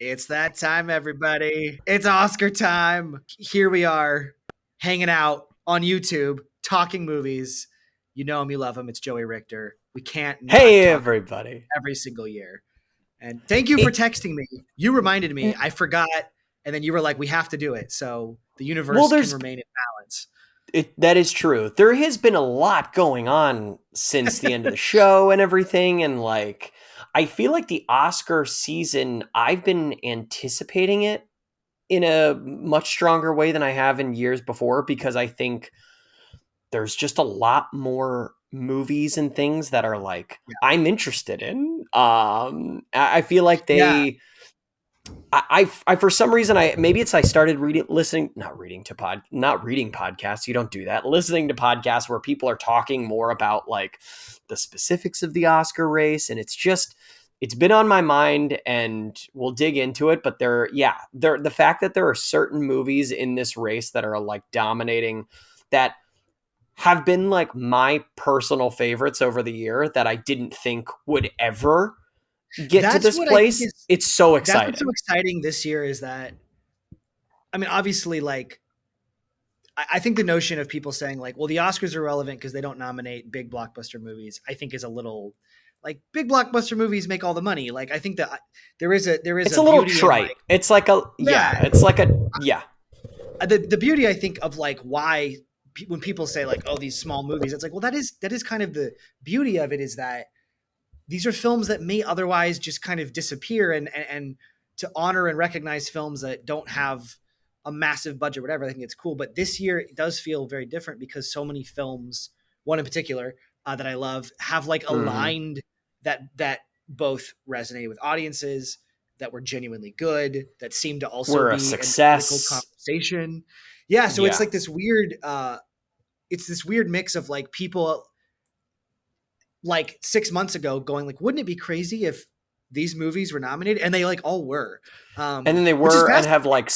It's that time, everybody. It's Oscar time. Here we are, hanging out on YouTube, talking movies. You know him, you love him. It's Joey Richter. We can't not Hey, talk everybody. every single year. And thank you for It, texting me. You reminded me. I forgot. And then you were like, we have to do it. So the well, universe can there's remain in balance. that is true. There has been a lot going on since the end of the show and everything, and I feel like the Oscar season. I've been anticipating it in a much stronger way than I have in years before because I think there's just a lot more movies and things that are Yeah. I'm interested in. I feel like Yeah. they I for some reason maybe it's I started not reading podcasts. You don't do that. Listening to podcasts where people are talking more about the specifics of the Oscar race, and it's been on my mind, and we'll dig into it. But the fact that there are certain movies in this race that are dominating, that have been my personal favorites over the year that I didn't think would ever get to That's this what I think place. is It's so that's what's so exciting. exciting this year is that I mean, obviously, I think the notion of people saying well, the Oscars are relevant because they don't nominate big blockbuster movies, I think is a little big blockbuster movies make all the money. I think that there is It's a a little beauty in trite. It's like a yeah, yeah. It's like a yeah. the beauty I think of why when people say oh, these small movies, it's well, that is kind of the beauty of it, is that these are films that may otherwise just kind of disappear, and to honor and recognize films that don't have a massive budget, whatever. I think it's cool. But this year it does feel very different because so many films, one in particular that I love, have Mm-hmm. aligned that both resonate with audiences, that were genuinely good, that seem to also We're a be in the critical success. conversation. Yeah, so it's Yeah. this weird it's this weird mix of people 6 months ago going wouldn't it be crazy if these movies were nominated, and they all were, And then they which is were and have fascinating.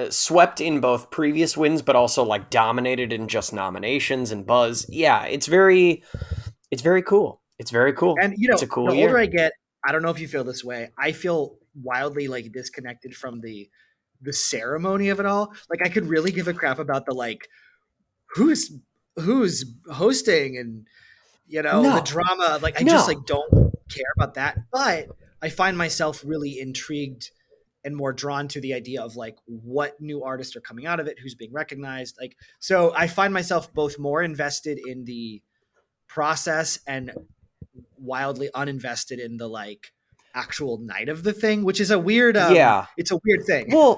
swept in both previous wins, but also dominated in just nominations and buzz. Yeah, it's very cool. It's very cool. And It's a the cool older year. I get, I don't know if you feel this way, I feel wildly disconnected from the ceremony of it all. I could really give a crap about the who's who's hosting, and the No, drama. I just no. don't care about that. But I find myself really intrigued and more drawn to the idea of what new artists are coming out of it, who's being recognized. So I find myself both more invested in the process and wildly uninvested in the actual night of the thing, which is a weird Yeah. it's a weird thing. Well,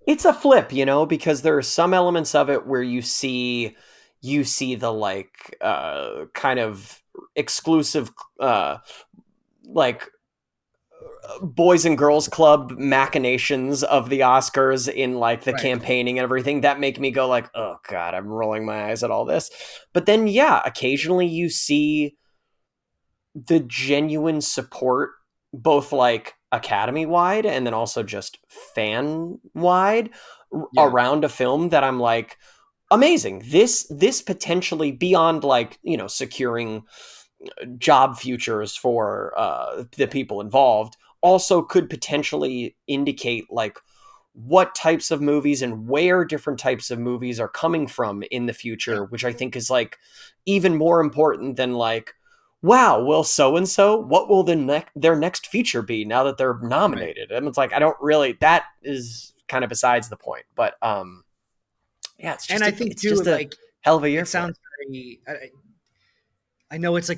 it's a flip, because there are some elements of it where you see the kind of exclusive like boys and girls club machinations of the Oscars in the Right. campaigning and everything that make me go oh god, I'm rolling my eyes at all this. But then yeah, occasionally you see the genuine support, both academy wide and then also just fan wide, Yeah. around a film that I'm amazing. This potentially, beyond securing job futures for the people involved, also could potentially indicate what types of movies and where different types of movies are coming from in the Yeah. future, which I think is even more important than wow, will so and so, what will their next feature be now that they're Right. nominated? And it's I don't really, that is kind of besides the point. But yeah, And I think it's too, just a hell of a year it for it. sounds very. I know it's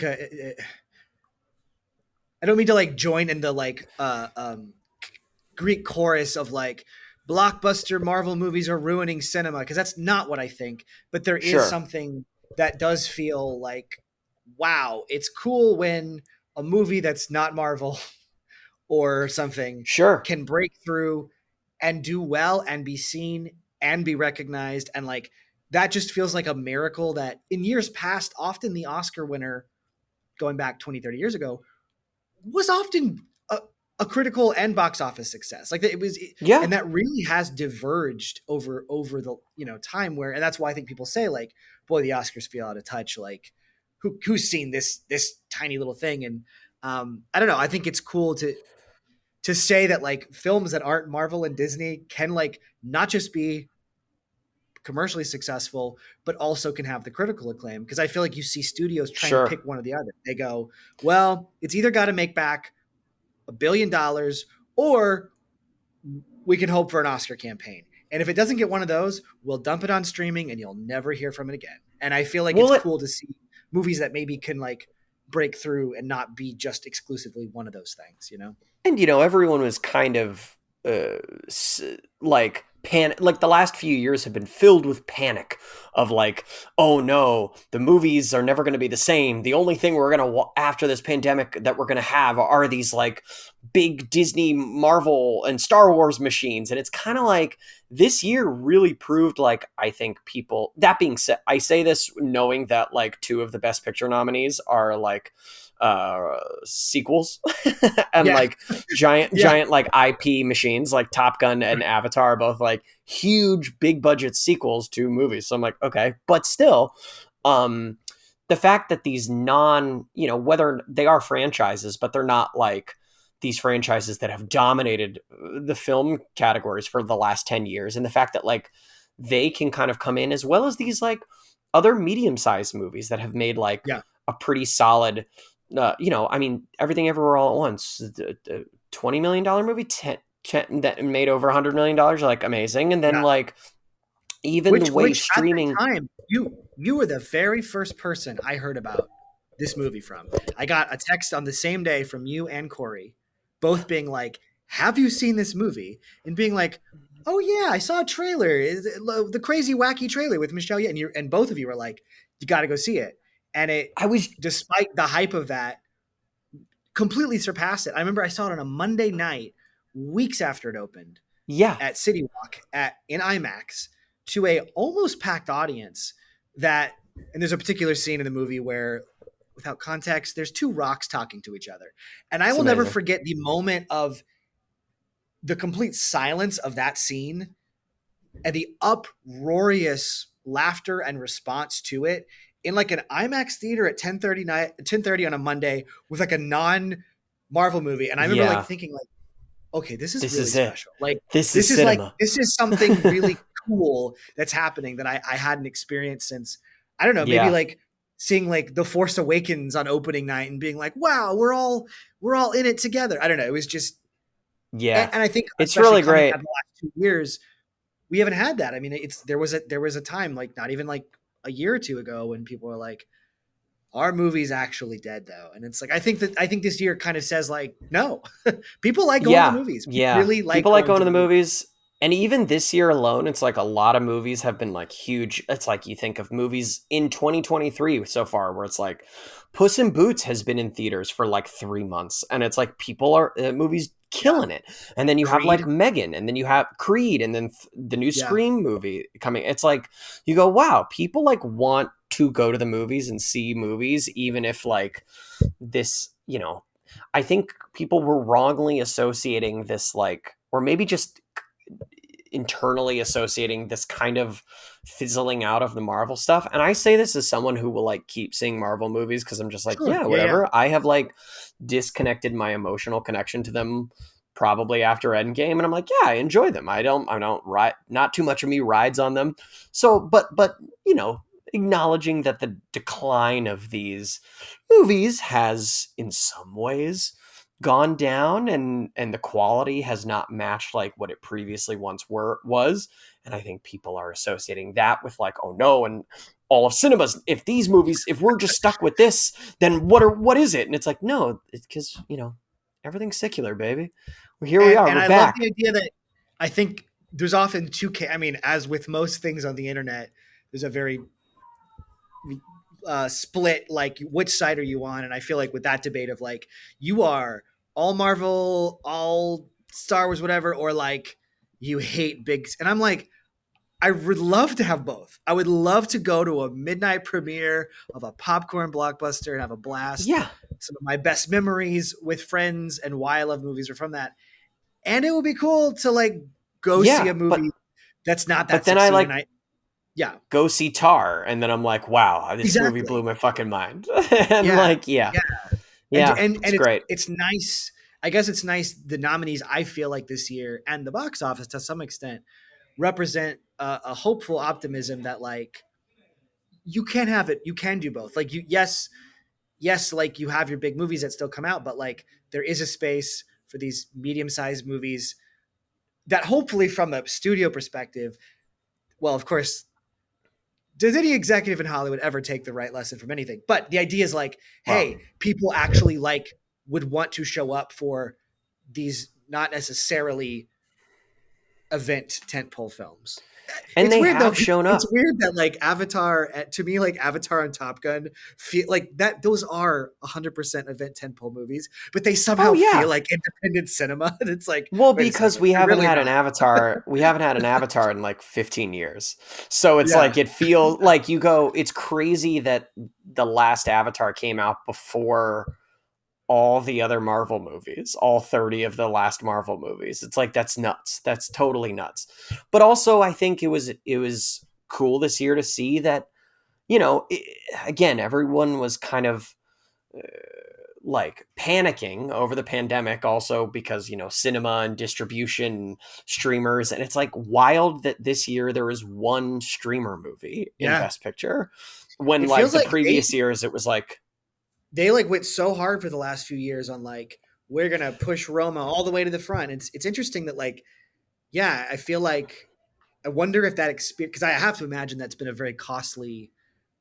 I don't mean to join in the Greek chorus of blockbuster Marvel movies are ruining cinema, because that's not what I think. But there is Sure. something that does feel wow, it's cool when a movie that's not Marvel or something Sure. can break through and do well and be seen and be recognized, and that just feels like a miracle that in years past, often the Oscar winner, going back 20, 30 years ago, was often a critical and box office success. It was, Yeah. and that really has diverged over the time, where, and that's why I think people say boy, the Oscars feel out of touch. Who's seen this tiny little thing? And I don't know. I think it's cool to say that like films that aren't Marvel and Disney can like not just be commercially successful, but also can have the critical acclaim. Because I feel like you see studios trying to Sure. pick one or the other. They go, well, it's either got to make back $1 billion or we can hope for an Oscar campaign. And if it doesn't get one of those, we'll dump it on streaming and you'll never hear from it again. And I feel like it's Well, cool to see movies that maybe can like break through and not be just exclusively one of those things, you know? and everyone was kind of like panic. Like the last few years have been filled with panic of like, oh no, the movies are never going to be the same. The only thing we're going to after this pandemic that we're going to have are these like big Disney, Marvel, and Star Wars machines. And it's kind of like this year really proved like, I think people, that being said, I say this knowing that like two of the Best Picture nominees are like sequels and like giant like IP machines like Top Gun and Avatar are both like huge big budget sequels to movies. So I'm like, okay, but still the fact that these whether they are franchises, but they're not like these franchises that have dominated the film categories for the last 10 years, and the fact that like they can kind of come in as well as these like other medium-sized movies that have made like a pretty solid I mean, Everything Everywhere All at Once, the $20 million movie, 10 that made over $100 million, like amazing. And then like even the way streaming, at the time, you were the very first person I heard about this movie from. I got a text on the same day from you and Corey, both being like, "Have you seen this movie?" And being like, "Oh yeah, I saw a trailer, the crazy wacky trailer with Michelle Yeoh." And both of you were like, "You got to go see it." And despite the hype of that, completely surpassed it. I remember I saw it on a Monday night, weeks after it opened. At City Walk in IMAX to a almost packed audience. And there's a particular scene in the movie where, without context, there's two rocks talking to each other. And I will never forget the moment of the complete silence of that scene and the uproarious laughter and response to it in like an IMAX theater at 10:30 on a Monday with like a non-Marvel movie. And I remember like thinking like, okay, this is really special. Like this is something really cool that's happening that I hadn't experienced since, I don't know, maybe like seeing like The Force Awakens on opening night and being like, wow, we're all in it together. I don't know. It was just, and I think it's really great. The last 2 years, we haven't had that. I mean, there was a time like not even like a year or two ago when people were like, our movie's actually dead though. And it's like, I think this year kind of says like, no, people like going to the movies. People like going to the movies. And even this year alone, it's like a lot of movies have been like huge. It's like you think of movies in 2023 so far where it's like Puss in Boots has been in theaters for like 3 months. And it's like people are movies killing it. And then you have like Megan, and then you have Creed, and then the new Scream movie coming. It's like you go, wow, people like want to go to the movies and see movies, even if like this, I think people were wrongly associating this like, or maybe just internally associating this kind of fizzling out of the Marvel stuff. And I say this as someone who will like keep seeing Marvel movies because I'm just like, whatever. I have like disconnected my emotional connection to them probably after Endgame, and I'm like, I enjoy them. I don't ride, not too much of me rides on them. So, but acknowledging that the decline of these movies has in some ways gone down, and the quality has not matched like what it previously once was. And I think people are associating that with like, oh no, and all of cinemas, if we're just stuck with this, then what is it? And it's like, no, it's because everything's secular, baby. We are. And we're I back. love the idea that I think there's often I mean, as with most things on the internet, there's a very split, like which side are you on? And I feel like with that debate of like, you are all Marvel, all Star Wars, whatever, or like you hate and I'm like, I would love to have both. I would love to go to a midnight premiere of a popcorn blockbuster and have a blast. Yeah. Some of my best memories with friends and why I love movies are from that. And it would be cool to like go see a movie that's not that. But then go see Tar, and then I'm like, wow, this movie blew my fucking mind. And and it's it's great. It's nice. I guess it's nice. The nominees, I feel like this year and the box office to some extent represent a hopeful optimism that like you can have it, you can do both. Like yes, like you have your big movies that still come out, but like there is a space for these medium-sized movies that hopefully from a studio perspective, well, of course, does any executive in Hollywood ever take the right lesson from anything? But the idea is like, Well, hey, people actually like would want to show up for these not necessarily event tentpole films. and It's they weird though. have shown It's up. weird that like Avatar to me, like Avatar and Top Gun feel like that. Those are 100% event tentpole movies, but they Oh somehow feel yeah. like independent cinema. And it's like, Well, wait a because second, they're really not. we haven't had an Avatar in like 15 years. So it's Yeah, like it feels like you go, it's crazy that the last Avatar came out before all the other Marvel movies, all 30 of the last Marvel movies. It's like that's nuts. That's totally nuts. But also I think it was cool this year to see that, again, everyone was kind of like panicking over the pandemic also because cinema and distribution streamers, and it's like wild that this year there was one streamer movie in yeah. best picture when It like feels the like previous years it was like they like went so hard for the last few years on like we're gonna push Roma all the way to the front. It's interesting that like yeah, I feel like I wonder if that experience because I have to imagine that's been a very costly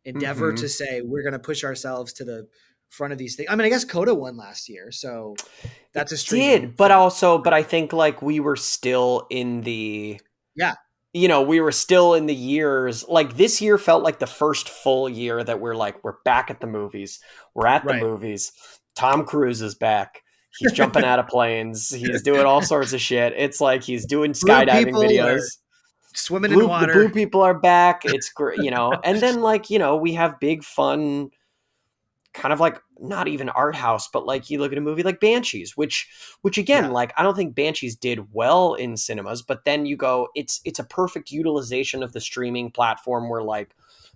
endeavor mm-hmm. to say we're gonna push ourselves to the front of these things. I mean, I guess Coda won last year, so It that's a streaming did, but film. also but I think like we were still in the Yeah, we were still in the years like this year felt like the first full year that we're like we're back at the movies. We're at the right. movies. Tom Cruise is back. He's jumping out of planes. He's doing all sorts of shit. It's like he's doing Blue skydiving people are videos. swimming in The blue water. people are back. It's great, And then like, we have big fun kind of like not even art house, but like you look at a movie like Banshees, which again, Yeah, like I don't think Banshees did well in cinemas, but then you go, it's a perfect utilization of the streaming platform where like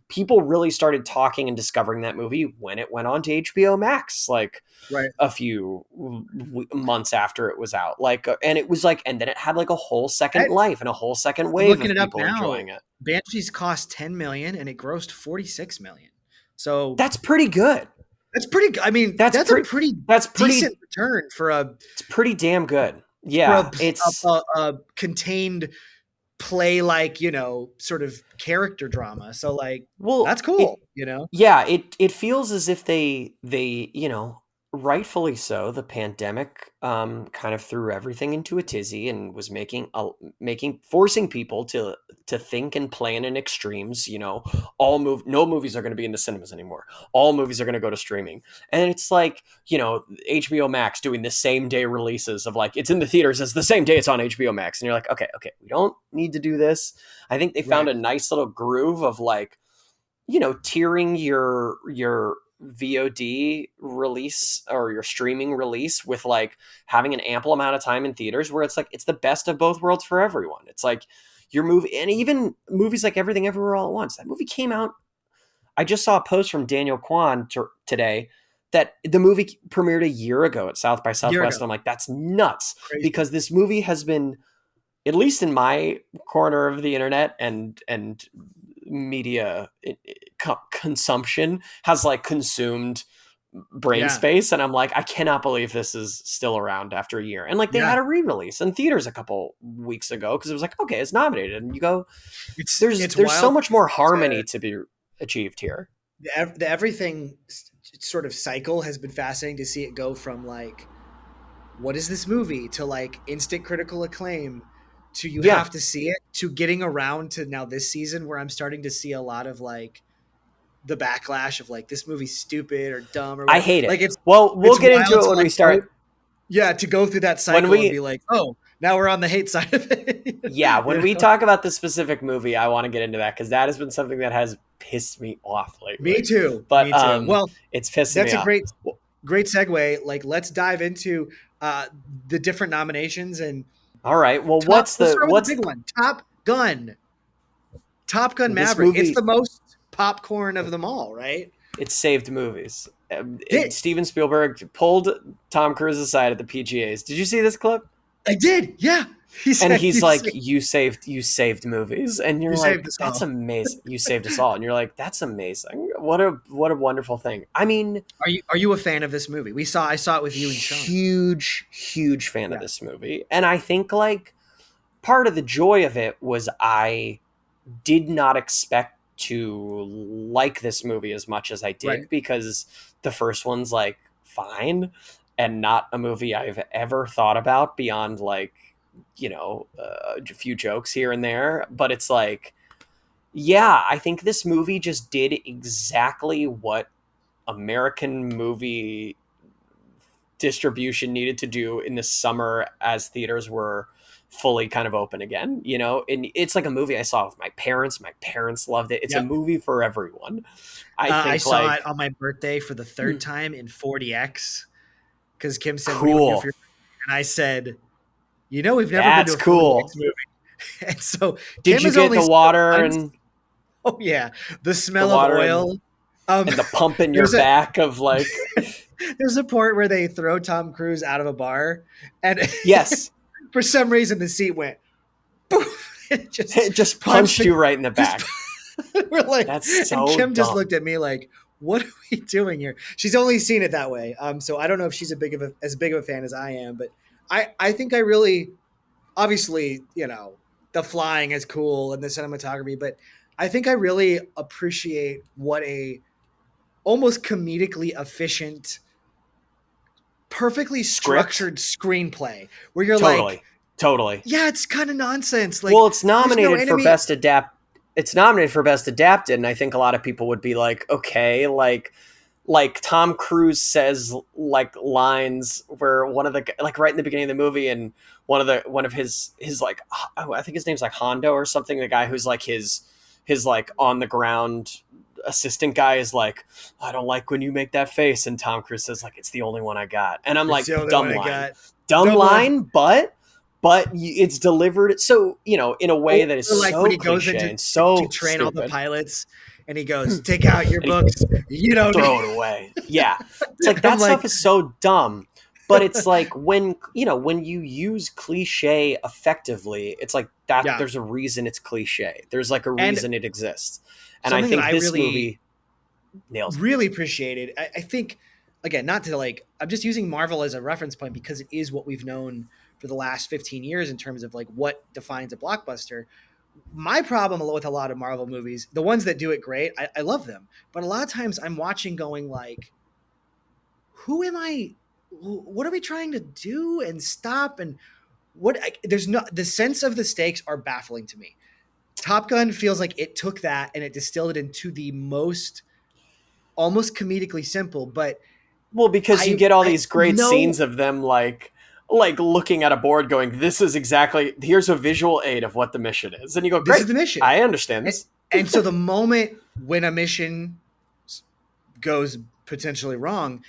people really started talking and discovering that movie when it went on to HBO Max, like right. a few months after it was out, like, and it was like, and then it had like a whole second That, life and a whole second I'm wave looking of it up people now. enjoying it. Banshees cost 10 million and it grossed 46 million. So That's pretty good. that's pretty good. I mean, That's that's a pretty. pretty That's pretty. decent return It's pretty damn good. for Yeah, it's a contained play like, sort of character drama. So like well, that's cool. yeah, it feels as if they rightfully so, the pandemic kind of threw everything into a tizzy and was making forcing people to think and plan in extremes. No movies are going to be in the cinemas anymore. All movies are going to go to streaming, and it's like HBO Max doing the same day releases of like it's in the theaters as the same day it's on HBO Max, and you're like, okay, we don't need to do this. I think they found Right. a nice little groove of like tiering your VOD release or your streaming release with like having an ample amount of time in theaters where it's like it's the best of both worlds for everyone. It's like your movie, and even movies like Everything Everywhere All at Once. That movie came out. I just saw a post from Daniel Kwan today that the movie premiered a year ago at South by Year Southwest. ago. And I'm like, that's nuts Crazy. because this movie has been, at least in my corner of the internet and media consumption, has like consumed brain Yeah. space, and I'm like, I cannot believe this is still around after a year. And like they Yeah. had a re-release in theaters a couple weeks ago because it was like, okay, it's nominated, and you go, It's there's so wild much more harmony to to be achieved here. the everything sort of cycle has been fascinating to see it go from like what is this movie to like instant critical acclaim to you Yeah, have to see it to getting around to now this season where I'm starting to see a lot of like the backlash of like this movie's stupid or dumb or I whatever. hate it. Like it's Well, we'll it's get into wild it to when we like go, start. yeah, to go through that When cycle and be we like, oh, now we're on the hate side of it. Yeah, you when we know? talk about the specific movie, I want to get into that because that has been something that has pissed me off Me lately. too. But Me too. Well, it's pissing that's me a off. great segue. Like let's dive into uh the different nominations and All right. Well, we'll start with the big one. Top Gun this Maverick. It's movie? the most popcorn of them all, right? It saved movies. Did Steven Spielberg pulled Tom Cruise aside at the PGAs. Did you see this clip? I did? Yeah. He And said he's like, you saved movies, and you you're saved like, us that's all. amazing. You saved us all, and you're like, that's amazing. What a wonderful thing. I mean, Are you a fan of this movie? I saw it with you and Sean. huge fan of Yeah. this movie, and I think like part of the joy of it was I did not expect to like this movie as much as I Right. did, because the first one's like fine and not a movie I've ever thought about beyond like, a few jokes here and there. But it's like, yeah, I think this movie just did exactly what American movie distribution needed to do in the summer as theaters were fully kind of open again, and it's like a movie I saw with my parents. My parents loved it. It's a Yep. movie for everyone. I I think saw it like on my birthday for the third time in 40X because Kim said, "What are you want to do for cool. your?" And I said, we've never been to That's a 40X cool. movie." And so Did Kim you has get only the seen it water once. and Oh yeah, the the smell of water and oil. Um, and the pump in your there's a back of like there's a part where they throw Tom Cruise out of a bar, and yes, for some reason the seat went poof, it just it just punched punched the you right in the just back. we're like, That's and so Kim just dumb. looked at me like, "What are we doing here?" She's only seen it that way, so I don't know if she's as big of a fan as I am, but I think I really, obviously, the flying is cool and the cinematography, but I think I really appreciate what a almost comedically efficient, perfectly Script? structured screenplay where you're like, Totally. Totally. yeah, it's kind of nonsense. Well, Like, there's no enemy. It's nominated for best adapted, and I think a lot of people would be like, okay, like Tom Cruise says like lines where one of the like right in the beginning of the movie, and one of his like, I think his name's like Hondo or something, the guy who's like his like on the ground assistant guy is like, I don't like when you make that face, and Tom Cruise says like, it's the only one I got, and I'm It's like, the only one dumb I line, got. dumb Dumb line. line, but it's delivered so, in a way Or that is like when so he goes cliche into and to so train all the stupid. pilots, and he goes, "Take out your books. You don't need." Throw it away. Yeah. It's like I'm that like, stuff is so dumb. But it's like when you use cliche effectively, it's like that yeah. there's a reason it's cliche. There's like a And reason it exists. And I something that think I this really, movie nails it. really appreciated, I think, again, not to like, I'm just using Marvel as a reference point because it is what we've known for the last 15 years in terms of like what defines a blockbuster. My problem with a lot of Marvel movies, the ones that do it great, I love them. But a lot of times I'm watching going like, who am I? What are we trying to do and stop? And there's no, the sense of the stakes are baffling to me. Top Gun feels like it took that and it distilled it into the most almost comedically simple, but Well, because you I get all I these great know scenes of them like looking at a board going, this is exactly, here's a visual aid of what the mission is. And you go, this is great, the mission. I understand And, this. and so the moment when a mission goes potentially wrong,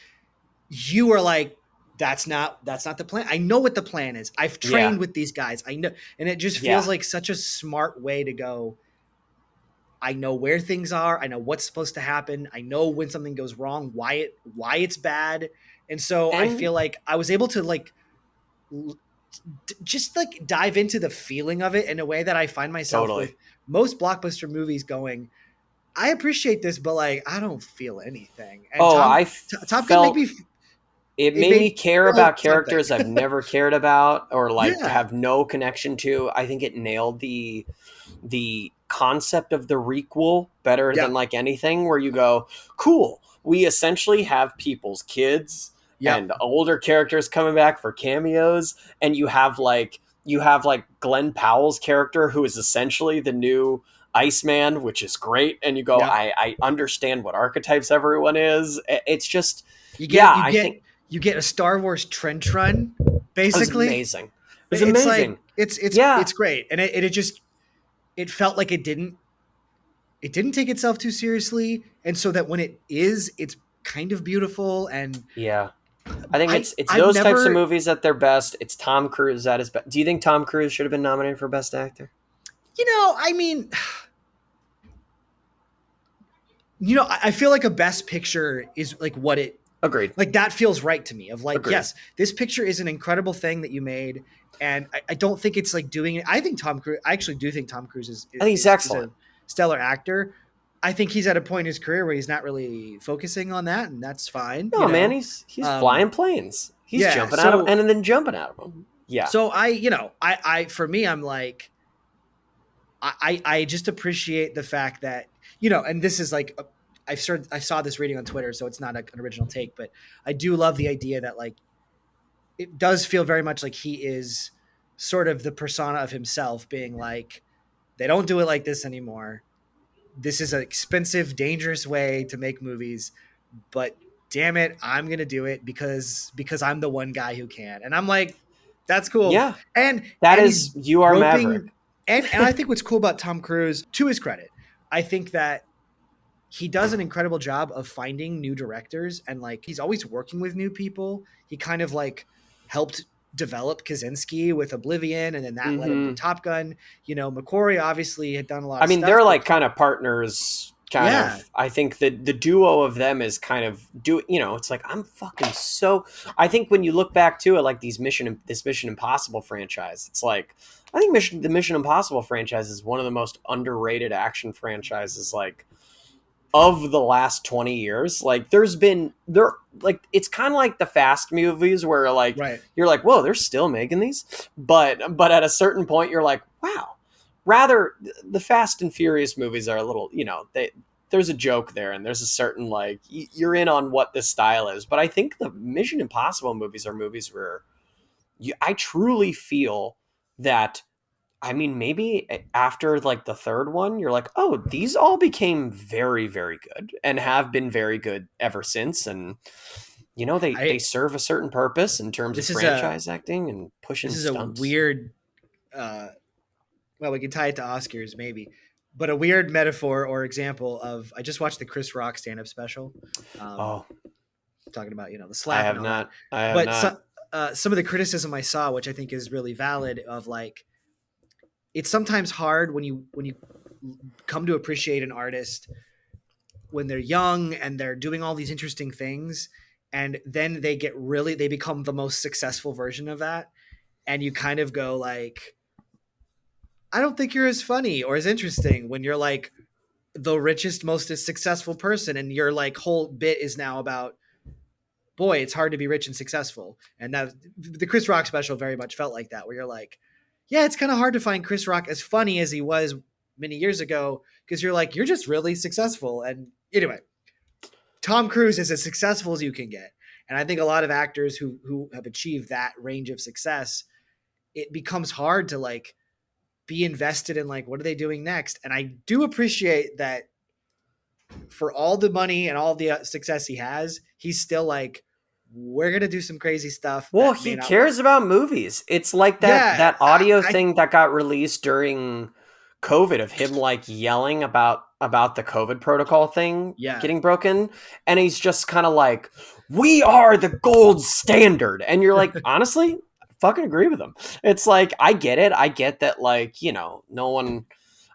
you are like, that's not the plan. I know what the plan is. I've Yeah. trained with these guys. I know, and it just feels Yeah. like such a smart way to go. I know where things are. I know what's supposed to happen. I know when something goes wrong, why it's bad. And so I And feel like I was able to like just like dive into the feeling of it in a way that I find myself with totally. most blockbuster movies going, I appreciate this, but like I don't feel anything. And Oh, Top Gun felt it it made made me me care feel about something. characters I've never cared about or like Yeah. have no connection to. I think it nailed the concept of the requel better than Yep. like anything, where you go, cool, we essentially have people's kids Yep. and older characters coming back for cameos, and you have like Glenn Powell's character who is essentially the new Iceman, which is great, and you go, Yep. I understand what archetypes everyone is. It's just, You yeah, get you I get think you get a Star Wars trench run, it was basically. amazing. It was It's like amazing. it's Yeah. great. And it just it felt like it didn't take itself too seriously. And so that when it is, it's kind of beautiful. And Yeah. I think it's I've those types of never, movies at their best. It's Tom Cruise at his best. Do you think Tom Cruise should have been nominated for Best Actor? I mean, I feel like a best picture is like what it Agreed. like that feels right to me of like, Agreed. yes, this picture is an incredible thing that you made. And I don't think it's like doing it. I actually do think Tom Cruise I think he's is excellent. a stellar actor. I think he's at a point in his career where he's not really focusing on that, and that's fine. No, man, he's flying planes. He's Yeah. jumping out of and then jumping out of them. Yeah. So for me, I'm like, I just appreciate the fact that, and this is like, I saw this reading on Twitter, so it's not an original take, but I do love the idea that like, it does feel very much like he is sort of the persona of himself being like, they don't do it like this anymore. This is an expensive, dangerous way to make movies, but damn it, I'm going to do it because I'm the one guy who can. And I'm like, that's cool. Yeah. And that and is, you are Maverick. And I think what's cool about Tom Cruise, to his credit, I think that he does an incredible job of finding new directors, and like he's always working with new people. He kind of like helped develop Kaczynski with Oblivion, and then that led him to Top Gun. McQuarrie obviously had done a lot of stuff. They're like kind of partners, kind of. I think that the duo of them is kind of it's like, I'm fucking so. I think when you look back to it, like this Mission Impossible franchise, it's like, I think the Mission Impossible franchise is one of the most underrated action franchises, like, of the last 20 years. Like, it's kind of like the Fast movies where like, you're like, whoa, they're still making these, but at a certain point you're like, wow. Rather, the Fast and Furious movies are a little, there's a joke there, and there's a certain like, you're in on what this style is. But I think the Mission Impossible movies are movies where I truly feel that, maybe after like the third one, you're like, oh, these all became very, very good and have been very good ever since. And, they serve a certain purpose in terms of franchise acting and pushing stunts. This is a weird, well, we can tie it to Oscars maybe, but a weird metaphor or example of, I just watched the Chris Rock stand-up special. Talking about, the slap. I have not. Some of the criticism I saw, which I think is really valid, of like, it's sometimes hard when you come to appreciate an artist when they're young and they're doing all these interesting things, and then they become the most successful version of that. And you kind of go like, I don't think you're as funny or as interesting when you're like the richest, most successful person. And your like whole bit is now about, boy, it's hard to be rich and successful. And that the Chris Rock special very much felt like that, where you're like, yeah, it's kind of hard to find Chris Rock as funny as he was many years ago, because you're like, you're just really successful. And anyway, Tom Cruise is as successful as you can get. And I think a lot of actors who have achieved that range of success, it becomes hard to like be invested in like, what are they doing next? And I do appreciate that for all the money and all the success he has, he's still like, we're going to do some crazy stuff. Well, he cares about movies. It's like that audio thing that got released during COVID of him like yelling about the COVID protocol thing getting broken. And he's just kind of like, we are the gold standard. And you're like, honestly, I fucking agree with him. It's like, I get it. I get that, like, no one...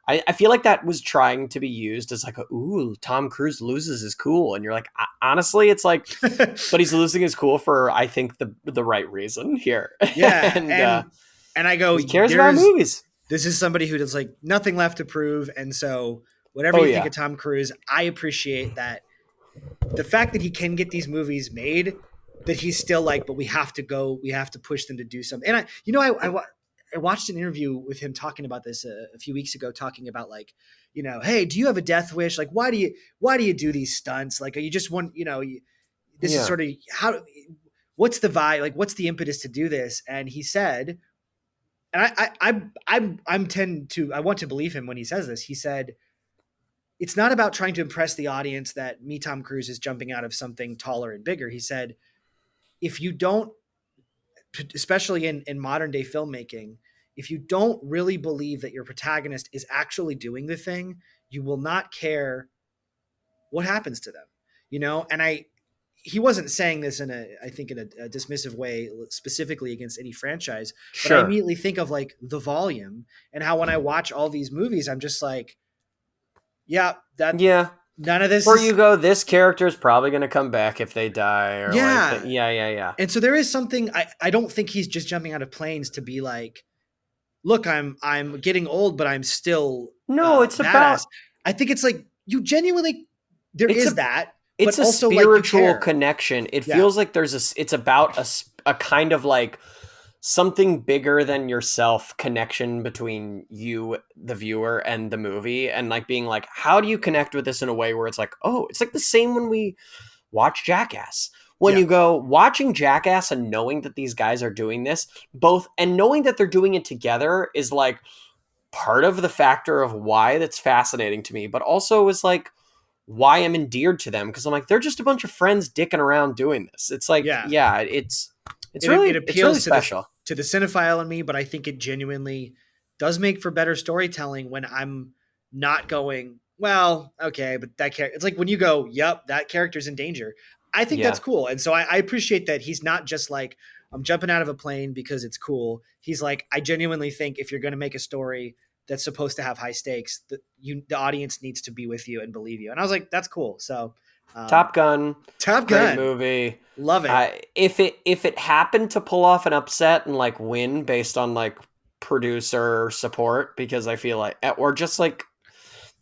I feel like that was trying to be used as like, ooh, Tom Cruise loses his cool. And you're like, honestly, it's like, but he's losing his cool for, I think, the right reason here. Yeah. and I go, he cares about movies. This is somebody who does like nothing left to prove. And so whatever you think of Tom Cruise, I appreciate that the fact that he can get these movies made, that he's still like, but we have to push them to do something. And I watched an interview with him talking about this a few weeks ago, talking about like, hey, do you have a death wish? Like, why do you do these stunts? Like, are you just want, this is sort of what's the vibe? Like, what's the impetus to do this? And he said, and I want to believe him when he says this. He said, it's not about trying to impress the audience that Tom Cruise is jumping out of something taller and bigger. He said, if you don't, especially in modern day filmmaking, if you don't really believe that your protagonist is actually doing the thing, you will not care what happens to them, And he wasn't saying this in a dismissive way, specifically against any franchise, but I immediately think of like The Volume, and how when I watch all these movies, I'm just like, None of this Where you is go, this character is probably going to come back if they die, or like, yeah. yeah. And so there is something I don't think he's just jumping out of planes to be like, look, I'm getting old, but I'm still No, it's badass. about I think it's like you genuinely there it's is a that, but it's a also like you spiritual care. connection. It Yeah. feels like it's about a kind of like something bigger than yourself connection between you, the viewer, and the movie, and like being like, how do you connect with this in a way where it's like, oh, it's like the same when we watch Jackass. When Yeah. you go watching Jackass and knowing that these guys are doing this, both and knowing that they're doing it together is like part of the factor of why that's fascinating to me, but also is like why I'm endeared to them because I'm like they're just a bunch of friends dicking around doing this. It's like Yeah. yeah, It it's really appeals special. to the cinephile in me, but I think it genuinely does make for better storytelling when I'm not going, well, okay, but that character. It's like when you go, yep, that character's in danger. I think that's Yeah. cool, and so I appreciate that he's not just like I'm jumping out of a plane because it's cool. He's like, I genuinely think if you're going to make a story that's supposed to have high stakes, the audience needs to be with you and believe you. And I was like, that's cool. So, Top Gun, Top great Gun, movie. love it. If it happened to pull off an upset and like win based on like producer support, because I feel like, or just like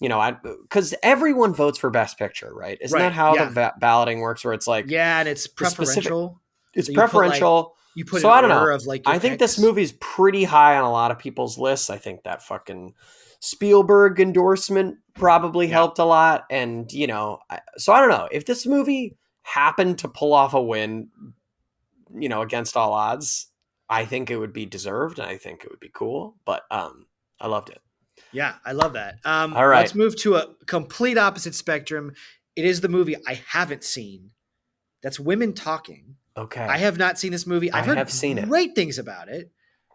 I because everyone votes for Best Picture, right? Isn't that Right? how the Yeah, balloting works? Where it's like yeah, and it's the specific, preferential. it's So preferential. you put So an I don't order know. of like your I think this picks. movie's pretty high on a lot of people's lists. I think that fucking Spielberg endorsement probably Yeah, helped a lot. And, so I don't know. If this movie happened to pull off a win, against all odds, I think it would be deserved and I think it would be cool. But I loved it. yeah, I love that. All right. Let's move to a complete opposite spectrum. It is the movie I haven't seen. That's Women Talking. I Okay. have not seen this movie. I I've heard have seen it. great things about it,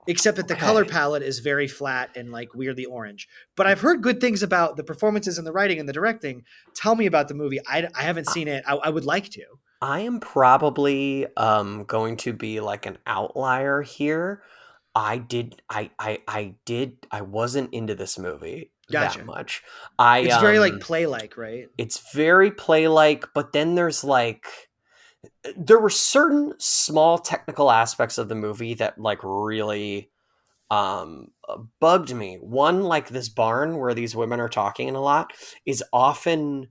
except that the color Okay. palette is very flat and like weirdly orange. But I've heard good things about the performances and the writing and the directing. Tell me about the movie. I haven't seen it. I would like to. I am probably going to be like an outlier here. I wasn't into this movie that Gotcha. much. I It's very like play like, right? It's very play like, but then there were certain small technical aspects of the movie that like really bugged me. One, like this barn where these women are talking a lot is often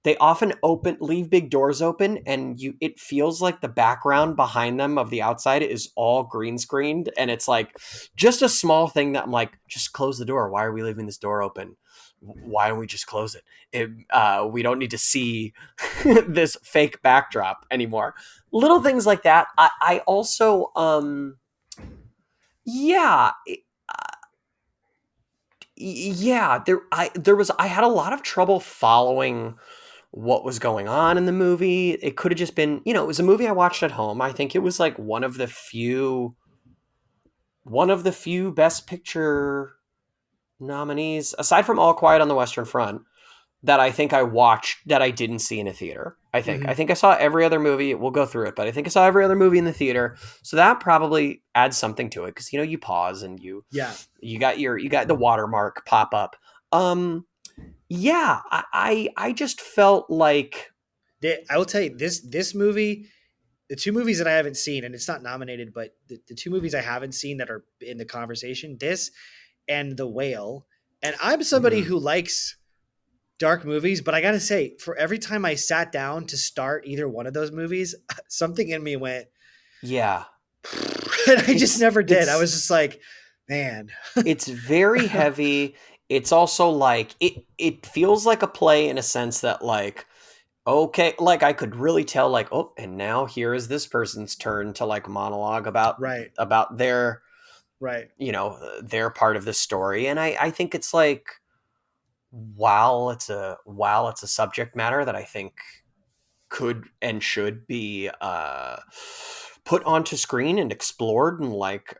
they often leave big doors open and it feels like the background behind them of the outside is all green screened and it's like just a small thing that I'm like, just close the door. Why are we leaving this door open? Why don't we just close we don't need to see this fake backdrop anymore. Little things like that. I also yeah, yeah, I had a lot of trouble following what was going on in the movie. It could have just been, it was a movie I watched at home. I think it was like one of the few best picture nominees aside from All Quiet on the Western Front that I think I watched that I didn't see in a theater. I Mm-hmm. think I saw every other movie. We'll go through it, but I think I saw every other movie in the theater. So that probably adds something to it because you pause and Yeah. you got the watermark pop up. Um, yeah, I just felt like I will tell you this movie, the two movies that I haven't seen, and it's not nominated, but the two movies I haven't seen that are in the conversation, this and The Whale. And I'm somebody mm, who likes dark movies, but I gotta say, for every time I sat down to start either one of those movies, something in me went, yeah, and I just it's never did. I it's was just like, man, it's very heavy. It's also like it feels like a play in a sense that like okay, like I could really tell like oh and now here is this person's turn to like monologue right, about right, their part of the story and I think it's like while it's a subject matter that I think could and should be put onto screen and explored and like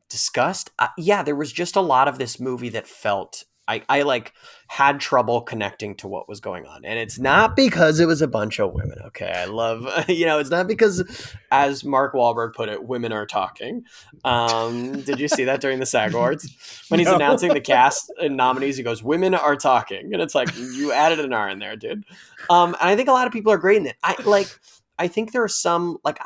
discussed. Yeah, there was just a lot of this movie that felt I like had trouble connecting to what was going on. And it's not because it was a bunch of women. Okay. I love, it's not because, as Mark Wahlberg put it, women are talking. Did you see that during the SAG Awards? When he's No. announcing the cast and nominees, he goes, "Women are talking." And it's like, you added an R in there, dude. And I think a lot of people are great in it. I think there are some, like,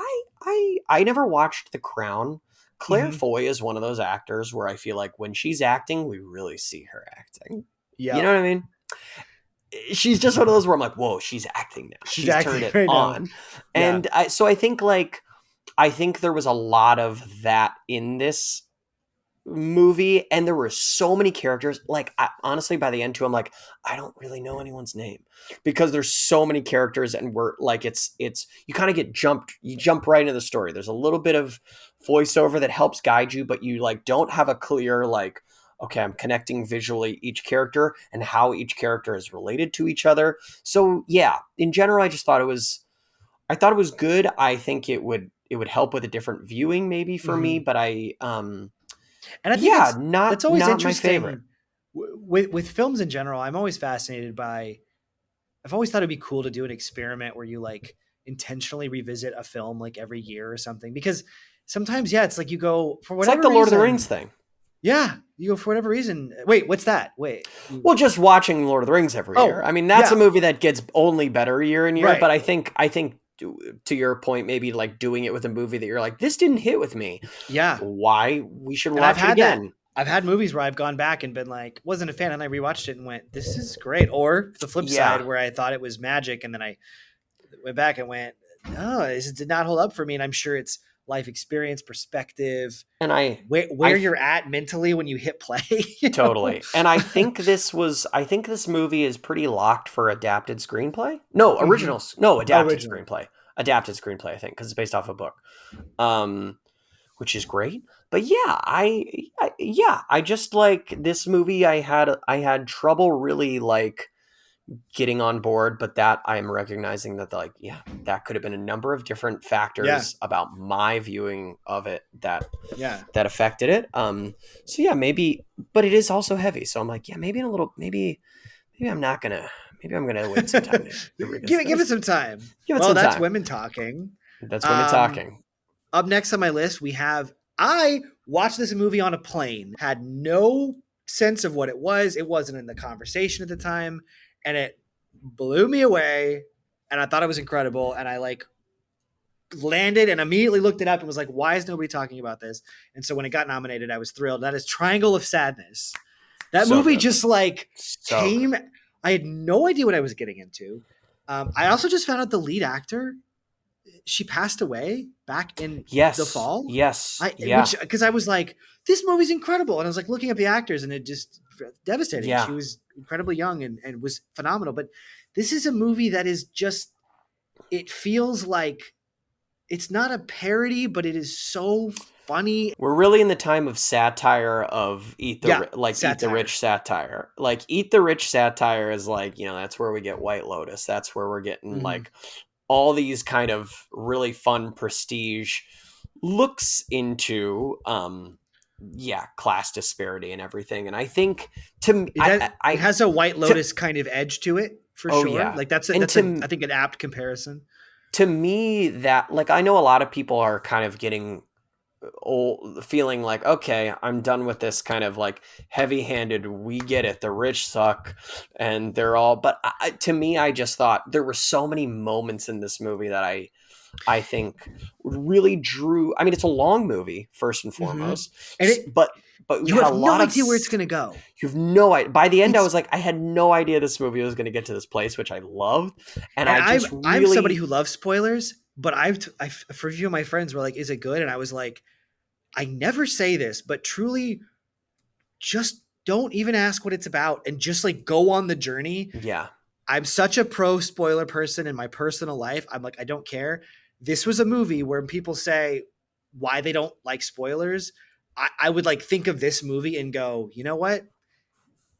I never watched The Crown. Claire Mhm. Foy is one of those actors where I feel like when she's acting, we really see her acting. You know Yep. what I mean? She's just one of those where I'm like, whoa, she's acting now. She's She's turned acting it right now. on. Yeah. And so I think there was a lot of that in this movie, and there were so many characters. Like, honestly, by the end too, I'm like, I don't really know anyone's name because there's so many characters, and we're like, it's you kind of you jump right into the story. There's a little bit of voiceover that helps guide you, but you like don't have a clear like, okay, I'm connecting visually each character and how each character is related to each other. So yeah, in general, I thought it was good. I think it would help with a different viewing maybe for me, Mhm. but And I think yeah, that's not always not my favorite. interesting with films in general. I'm always fascinated by. I've always thought it'd be cool to do an experiment where you like intentionally revisit a film like every year or something because sometimes yeah, it's like you go for It's like whatever the Lord of the Rings reason. thing. Yeah, you go for whatever reason. Wait, what's that? Wait. Well, just watching Lord of the Rings every year. Oh, I mean, that's a yeah. movie that gets only better year and year. Right. But I think to your point, maybe like doing it with a movie that you're like, this didn't hit with me. Yeah. Why we should And I've watch it had that. again? I've had movies where I've gone back and been like, wasn't a fan, and I rewatched it and went, "This is great." Or the flip Yeah, side, where I thought it was magic, and then I went back and went, "No, this did not hold up for me." And I'm sure it's life experience, perspective, and where I you're at mentally when you hit play. You know? totally, and I think this movie is pretty locked for adapted screenplay. No, Mhm. no, adapted Original. screenplay, adapted screenplay. I think because it's based off a book. Um, which is great. But yeah, I just like this movie. I had trouble really like getting on board, but that I'm recognizing that like yeah, that could have been a number of different Yeah. factors about my viewing of it Yeah. that affected it. So yeah, maybe, but it is also heavy. So I'm like, yeah, maybe I'm not gonna. Maybe I'm gonna wait some time to revisit Give it this. some time. Give it Well, some that's time. women talking. That's women Um, talking. Up next on my list, we have I watched this movie on a plane, had no sense of what it was. It wasn't in the conversation at the time, and it blew me away. And I thought it was incredible. And I like landed and immediately looked it up and was like, why is nobody talking about this? And so when it got nominated, I was thrilled. That is Triangle of Sadness. That So movie good. just like So good. came. I had no idea what I was getting into. I also just found out the lead actor she passed away back in the Yes. fall. Yes. I Yeah. which because I was like, this movie's incredible, and I was like looking at the actors, and it just devastating. Yeah. She was incredibly young and was phenomenal. But this is a movie that is just it feels like it's not a parody, but it is so funny. We're really in the time of satire of Yeah, eat the satire. rich satire. Like eat the rich satire is like, that's where we get White Lotus. That's where we're getting Mhm. like all these kind of really fun prestige looks into class disparity and everything. And I think to me It has a White to, Lotus kind of edge to it for oh sure. yeah. Like And that's a I think an apt comparison. to me that like I know a lot of people are kind of getting old, feeling like, okay, I'm done with this kind of like heavy-handed, we get it, the rich suck and they're all, but to me I just thought there were so many moments in this movie that I think really drew. I mean, it's a long movie first and Mm-hmm. foremost, And it but we you had a have no lot of idea where it's gonna go. you have no idea. By the end I It's was like, I had no idea this movie was going to get to this place, which I loved. And and I just I'm somebody really who loves spoilers, but for a few of my friends were like, "Is it good?" And I was like, "I never say this, but truly, just don't even ask what it's about, and just like go on the journey." yeah. I'm such a pro spoiler person in my personal life. I'm like, I don't care. This was a movie where people say why they don't like spoilers. I would like think of this movie and go, you know what?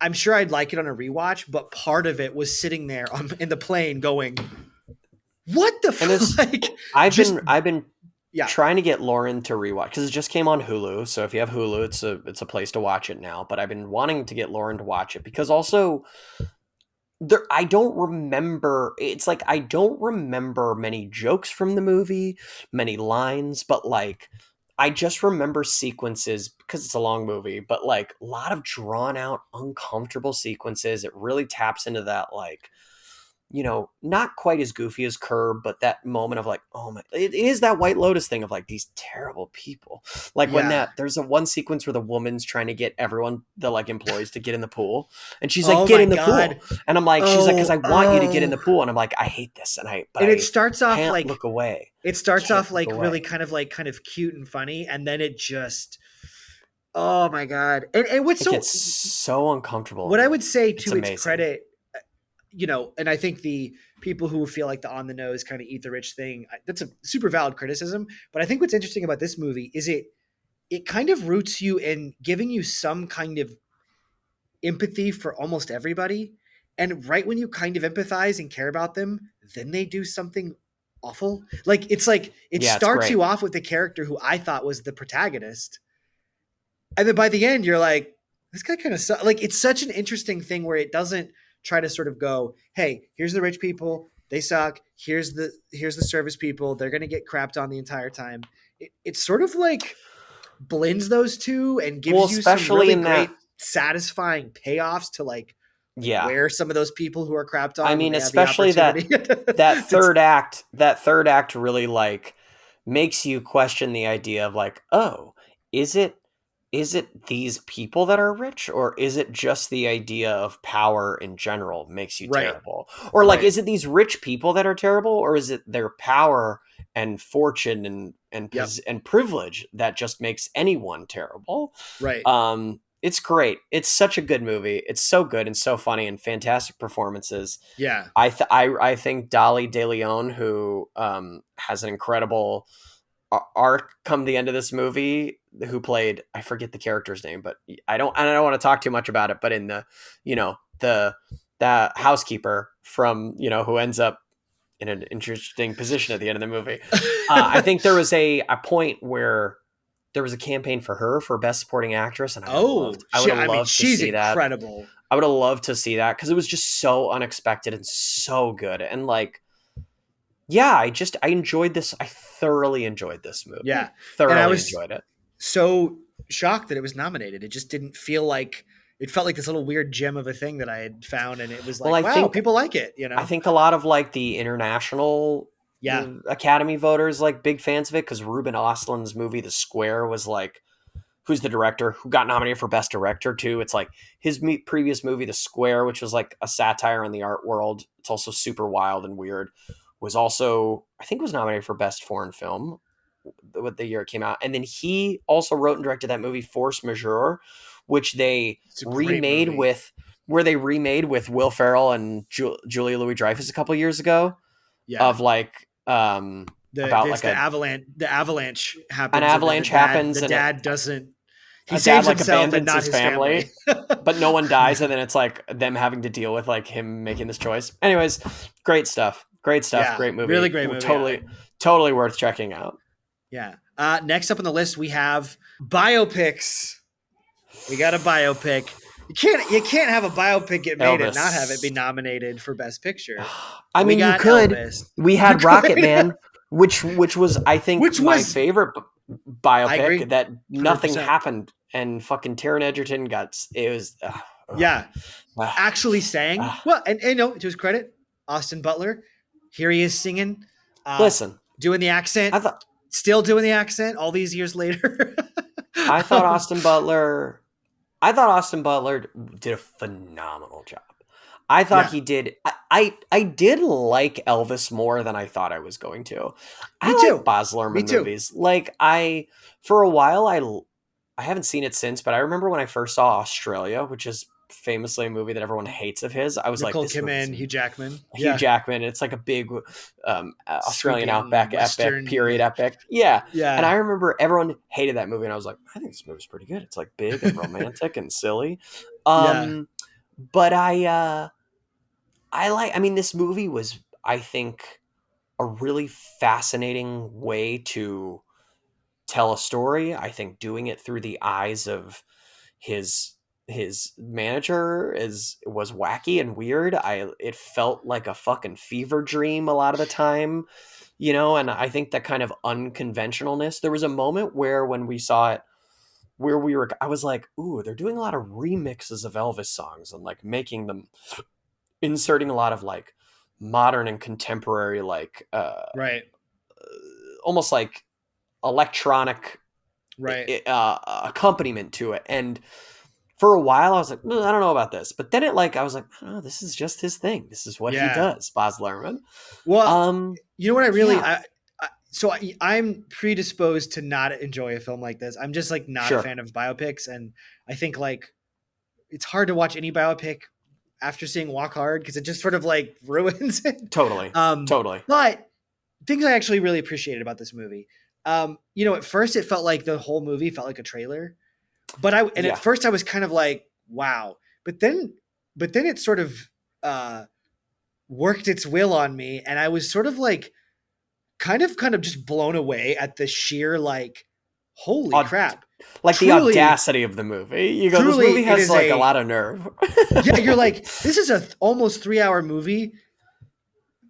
I'm sure I'd like it on a rewatch, but part of it was sitting there in the plane going, what the And this like I've just been Yeah. trying to get Lauren to rewatch because it just came on Hulu. So if you have Hulu, it's a place to watch it now. But I've been wanting to get Lauren to watch it because also I don't remember. It's like I don't remember many jokes from the movie, many lines, but like I just remember sequences because it's a long movie, but like a lot of drawn out, uncomfortable sequences. It really taps into that like, not quite as goofy as Curb, but that moment of like, oh my, it is that White Lotus thing of like these terrible people. Like when Yeah. there's a one sequence where the woman's trying to get everyone, the like employees to get in the pool. And she's like, Oh get my in the God. pool. And I'm like, she's like, cause I Oh, want you to get in oh. the pool. And I'm like, I hate this. But And it I starts off can't like look away. it starts Can't off look really away. kind of cute and funny, and then it just, oh my God. And what's It so, gets so uncomfortable what I and would say it's to its amazing. credit, and I think the people who feel like the on the nose kind of eat the rich thing, that's a super valid criticism. But I think what's interesting about this movie is it kind of roots you in giving you some kind of empathy for almost everybody. And right when you kind of empathize and care about them, then they do something awful. Like it Yeah, it's starts great. you off with the character who I thought was the protagonist. And then by the end, you're like, this guy kind of like it's such an interesting thing where it doesn't try to sort of go, hey, here's the rich people, they suck. Here's the service people, they're gonna get crapped on the entire time. It's sort of like blends those two and Well, gives you some especially really in that, great satisfying payoffs to like yeah. where some of those people who are crapped I on when mean, they have the especially that opportunity that to third act really like makes you question the idea of like, oh, is it these people that are rich or is it just the idea of power in general makes you right, terrible? Or like right, is it these rich people that are terrible or is it their power and fortune yep, and privilege that just makes anyone terrible? right, It's great. It's such a good movie. It's so good and so funny and fantastic performances. yeah. I think Dolly De Leon, who has an incredible arc come the end of this movie, who played I forget the character's name, but I don't want to talk too much about it. But in the the housekeeper from who ends up in an interesting position at the end of the movie. I think there was a point where there was a campaign for her for best supporting actress, and Oh, I would have I mean, loved to she's see that. incredible. I would have loved to see that because it was just so unexpected and so good. And like, yeah, I enjoyed this. I thoroughly enjoyed this movie. Yeah, and I Thoroughly was enjoyed it. so shocked that it was nominated. It just didn't feel like it felt like this little weird gem of a thing that I had found, and it was Well, like, wow, people like it. I think a lot of like the international Yeah, Academy voters like big fans of it because Ruben Östlund's movie The Square was like, who's the director who got nominated for best director too. It's like his previous movie The Square, which was like a satire on the art world. It's also super wild and weird. Was also I think was nominated for best foreign film with the year it came out. And then he also wrote and directed that movie Force Majeure, which they it's a great remade movie. with Will Ferrell and Julia Louis-Dreyfus a couple years ago Yeah, of like about it's like the avalanche an happens, and then avalanche happens the and dad doesn't. He a dad saves like himself and abandons not his his family. family, but no one dies, and then it's like them having to deal with like him making this choice. Anyways, great stuff. Great stuff. Yeah, Great really movie. great movie. Totally worth checking out. Yeah. Next up on the list, we have biopics. We got a biopic. You can't have a biopic get made and not have it be Elvis. nominated for Best Picture. I We mean, you got could. Elvis. We You had Rocket could. Man, which was I think Which my was, favorite I biopic. agree, That nothing 100%. happened, and fucking Taron Egerton got it was. Yeah. Uh, Actually sang. uh, Well, and no, to his credit, Austin Butler, here he is singing, uh, listen, doing the accent, I thought still doing the accent all these years later. I thought um, Austin Butler. I thought Austin Butler did a phenomenal job. I thought yeah, he did. I did like Elvis more than I thought I was going to. me I like too. Baz Me Luhrmann too. movies. Like for a while, I haven't seen it since, but I remember when I first saw Australia, which is famously a movie that everyone hates of his. I was like, Nicole this movie's Kidman, Hugh Jackman. Hugh Yeah. Jackman. It's like a big Australian Sweeping outback epic, Western. period epic. Yeah. And Yeah. I remember everyone hated that movie, and I was like, I think this movie's pretty good. It's like big and romantic and silly. Yeah. But I mean, this movie was, I think, a really fascinating way to tell a story. I think doing it through the eyes of his manager was wacky and weird. It felt like a fucking fever dream a lot of the time, you know, and I think that kind of unconventionalness. There was a moment where when we saw it where I was like, ooh, they're doing a lot of remixes of Elvis songs and like making them, inserting a lot of like modern and contemporary like Right. almost like electronic Right. accompaniment to it. And for a while I was like, I don't know about this, but then I was like, oh, this is just his thing. This is what he Yeah. does, Baz Luhrmann. Well, you know what I really, Yeah. I'm predisposed to not enjoy a film like this. I'm just like not a Sure. fan of biopics. And I think like it's hard to watch any biopic after seeing Walk Hard because it just sort of like ruins it. Totally. Totally. But things I actually really appreciated about this movie. You know, at first it felt like the whole movie felt like a trailer, at Yeah. first I was kind of like, wow, but then it sort of uh, worked its will on me, and I was sort of like, kind of just blown away at the sheer like, holy crap, Like the truly, audacity of the movie. You go, this truly, movie it has is like a lot of nerve. yeah, you're like, this is a almost 3 hour movie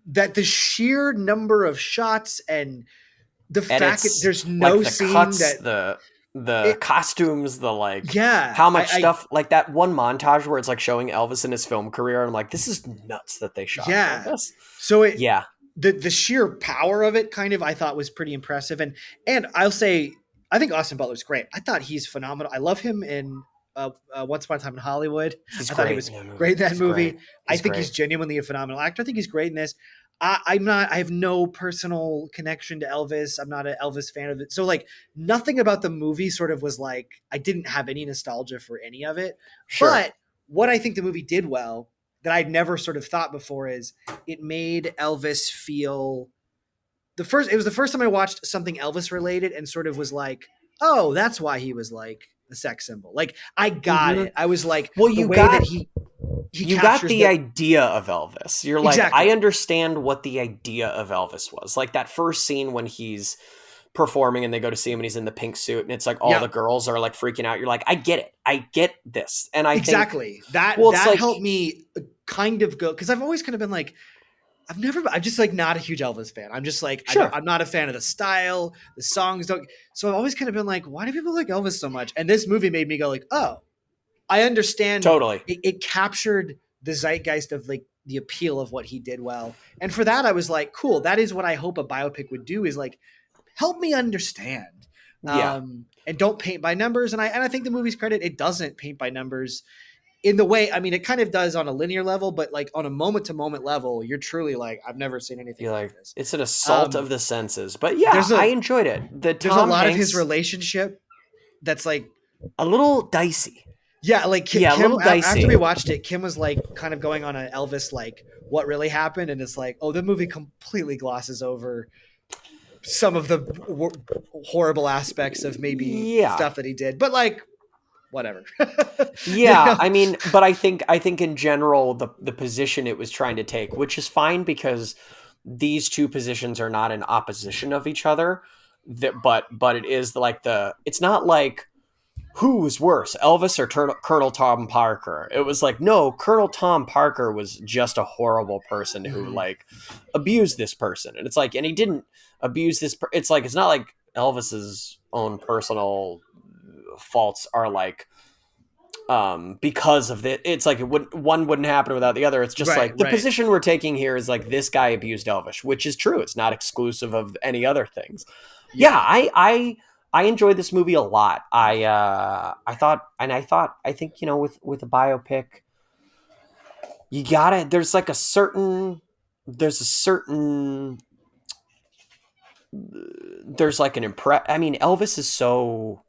that the sheer number of shots and the And fact that it's there's like no the scene cuts, that the costumes, the like yeah, how much stuff, like that one montage where it's like showing Elvis in his film career, and I'm like, this is nuts that they shot like yeah. this. So Yeah. the sheer power of it kind of I thought was pretty impressive, and I'll say I think Austin Butler's great. I thought he's phenomenal. I love him in Once Upon a Time in Hollywood. He's I thought he great was in that movie. great in that He's movie. great. I He's think he's great. genuinely a phenomenal actor. I think he's great in this. I'm not. I have no personal connection to Elvis. I'm not an Elvis fan of it. So like nothing about the movie sort of was like I didn't have any nostalgia for any of it. Sure. But what I think the movie did well that I'd never sort of thought before is it made Elvis feel it was the first time I watched something Elvis related and sort of was like, oh, that's why he was like a sex symbol. Like I got Mm-hmm. it. I was like Well, the way that he you got captures the the idea of Elvis. You're like, I exactly. understand what the idea of Elvis was. Like that first scene when he's performing and they go to see him and he's in the pink suit and it's like all the Yeah, girls are like freaking out. You're like, I get it. I get this. And I think, exactly. That well, it's that like, helped me kind of go because I've always kind of been like I'm just like not a huge Elvis fan. I'm just like sure. I'm not a fan of the style, the songs don't. So I've always kind of been like, why do people like Elvis so much? And this movie made me go like, oh, I understand. Totally. It captured the zeitgeist of like the appeal of what he did well, and for that I was like, cool. That is what I hope a biopic would do is like help me understand, Yeah. and don't paint by numbers. And I think the movie's credit, it doesn't paint by numbers in the way, I mean, it kind of does on a linear level, but like on a moment to moment level, you're truly like, I've never seen anything You're like like, this. it's an assault of the senses. But yeah, There's I a enjoyed it. The there's a Tom lot of his Hanks, relationship that's like, a little dicey. yeah, like Yeah, a Kim. little dicey. After we watched it, Kim was like kind of going on an Elvis like what really happened, and it's like, oh, the movie completely glosses over some of the horrible aspects of maybe Yeah. stuff that he did, but like whatever. Yeah, You know? I mean, but I think in general the position it was trying to take, which is fine because these two positions are not in opposition of each other. But it is like it's not like who's worse, Elvis or Colonel Tom Parker. It was like, no, Colonel Tom Parker was just a horrible person who Mhm. like abused this person, and it's like, and he didn't abuse this. It's like it's not like Elvis's own personal faults are like because of it. It's like one wouldn't happen without the other. It's just Right, like the right. position we're taking here is like this guy abused Elvis, which is true. It's not exclusive of any other things. Yeah, I enjoyed this movie a lot. I think, you know, with a biopic, you gotta, there's like a certain, there's a certain, there's like an I mean, Elvis is so,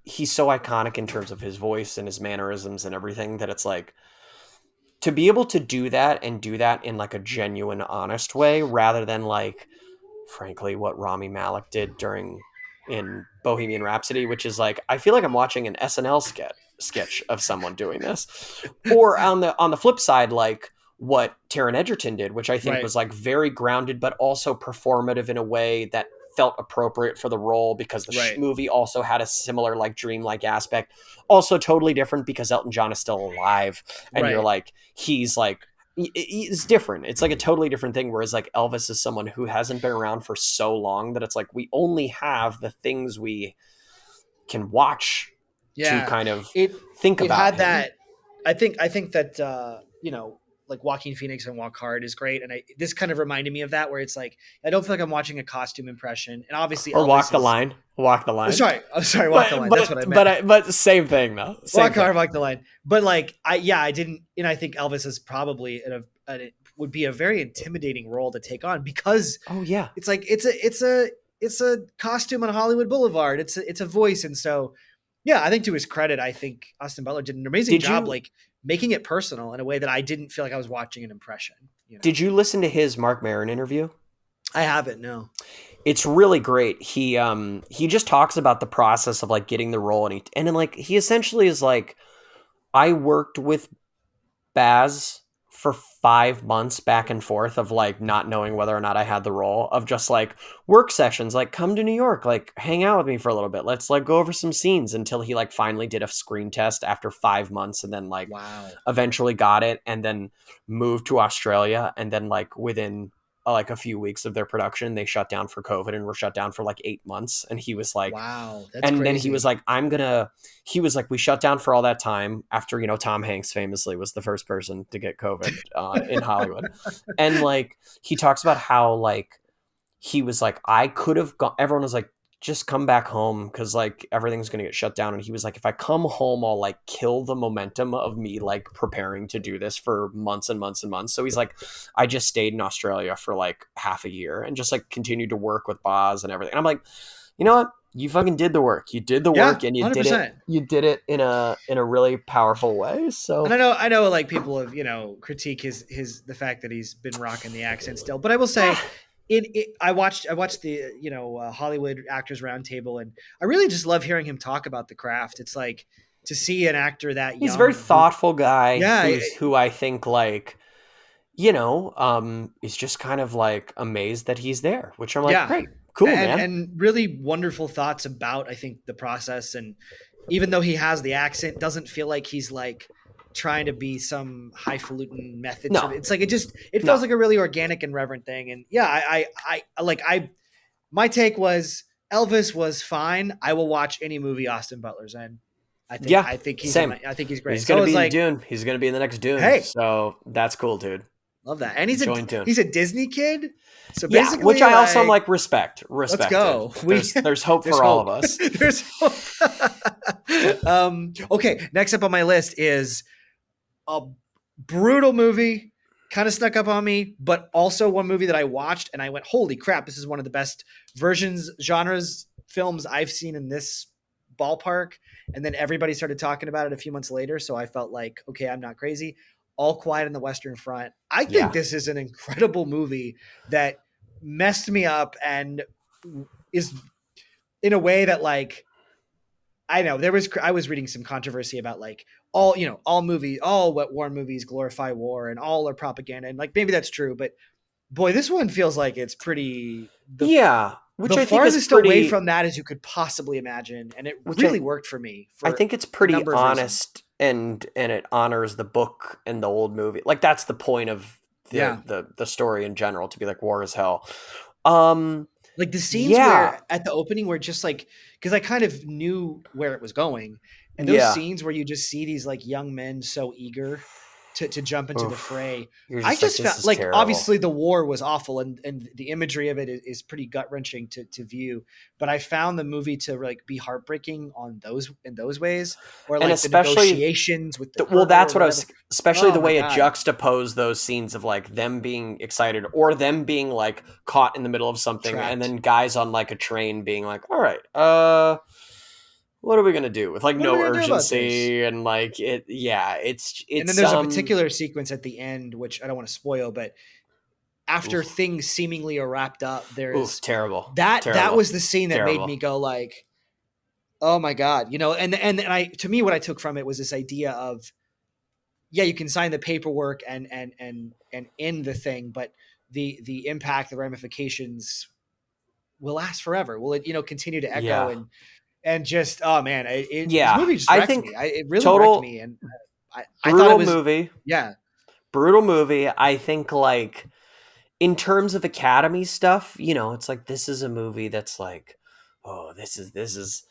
he's so iconic in terms of his voice and his mannerisms and everything that it's like, to be able to do that and do that in like a genuine, honest way, rather than like, frankly, what Rami Malek did in Bohemian Rhapsody, which is like, I feel like I'm watching an SNL sketch of someone doing this. Or on the flip side, like what Taron Egerton did, which I think Right. was like very grounded, but also performative in a way that felt appropriate for the role, because the Right. movie also had a similar like dreamlike aspect. Also totally different because Elton John is still alive, and you're Right. like, he's like, it's different. It's like a totally different thing. Whereas like Elvis is someone who hasn't been around for so long that it's like we only have the things we can watch to Yeah. kind of It think it about had him. that. I think that like Joaquin Phoenix and Walk Hard is great, and this kind of reminded me of that, where it's like I don't feel like I'm watching a costume impression, and obviously Or Elvis is. walk the line. I'm sorry, Walk the Line. That's what I meant. But same thing though. Same Walk thing. Hard, Walk the Line. But like I didn't, and I think Elvis is probably would be a very intimidating role to take on, because Oh yeah. it's like it's a costume on Hollywood Boulevard. It's a voice, and so yeah, I think to his credit, I think Austin Butler did an amazing Did job, you like making it personal in a way that I didn't feel like I was watching an impression. did you listen to his Mark Maron interview? I haven't. No. It's really great. He just talks about the process of like getting the role, and then like he essentially is like, I worked with Baz for 5 months back and forth of like not knowing whether or not I had the role, of just like work sessions, like come to New York, like hang out with me for a little bit. Let's like go over some scenes, until he like finally did a screen test after 5 months, and then like Wow. eventually got it, and then moved to Australia. And then like within like a few weeks of their production, they shut down for COVID and were shut down for like 8 months. And he was like, Wow. That's and crazy. then he was like, he was like, we shut down for all that time after, Tom Hanks famously was the first person to get COVID in Hollywood. And like, he talks about how like, he was like, I could have gone, everyone was like, just come back home, because like everything's going to get shut down. And he was like, if I come home, I'll like kill the momentum of me like preparing to do this for months and months and months. So he's like, I just stayed in Australia for like half a year and just like continued to work with Boz and everything. And I'm like, you know what? You fucking did the work. You did the work, and you 100%. did it in a really powerful way. So, And I know like people have, critique the fact that he's been rocking the accent still, but I will say I watched the, Hollywood Actors Roundtable, and I really just love hearing him talk about the craft. It's like to see an actor that he's a young very thoughtful guy, yeah, who I think like, is just kind of like amazed that he's there, which I'm like, yeah. great, cool, and, man. and really wonderful thoughts about, I think, the process. And even though he has the accent, doesn't feel like he's like trying to be some highfalutin method. No. It's like, it feels like a really organic and reverent thing. And yeah, my take was Elvis was fine. I will watch any movie Austin Butler's in. I think he's same. I think he's great. He's going to be in like, Dune. He's going to be in the next Dune. Hey, so that's cool, dude. Love that. And Dune. he's a Disney kid. So yeah, basically, which I also am like respect. Let's go. There's hope for all of us. There's hope. Okay, next up on my list is a brutal movie, kind of snuck up on me, but also one movie that I watched and I went, holy crap, this is one of the best genres films I've seen in this ballpark. And then everybody started talking about it a few months later, so I felt like, okay, I'm not crazy. All Quiet on the Western Front. I think this is an incredible movie that messed me up and is in a way that, like, I know I was reading some controversy about like all war movies glorify war and all are propaganda. And like, maybe that's true, but boy, this one feels like it's pretty, which I think farthest is pretty away from that as you could possibly imagine. And it really worked for me. I think it's pretty honest and it honors the book and the old movie. Like that's the point of the story in general, to be like, war is hell. Like the scenes where at the opening were just like, because I kind of knew where it was going, and those scenes where you just see these like young men so eager to jump into the fray. I just felt like terrible. Obviously the war was awful, and the imagery of it is pretty gut wrenching to view. But I found the movie to like be heartbreaking in those ways, or like and especially the negotiations with that's what I was, especially the way it juxtaposed those scenes of like them being excited or them being like caught in the middle of something, trapped. And then guys on like a train being like, all right, what are we gonna do with like no urgency and like it? Yeah, it's and then there's a particular sequence at the end, which I don't want to spoil, but after things seemingly are wrapped up, there's terrible. That was the scene that made me go like, oh my God, and I, to me, what I took from it was this idea of yeah, you can sign the paperwork and end the thing, but the impact, the ramifications will last forever. Will it, continue to echo Yeah. and just, oh man, this Yeah. movie just I wrecked think me. It really wrecked total me, and I thought it brutal was, movie. yeah, Brutal movie. I think like in terms of Academy stuff, it's like this is a movie that's like, oh, this is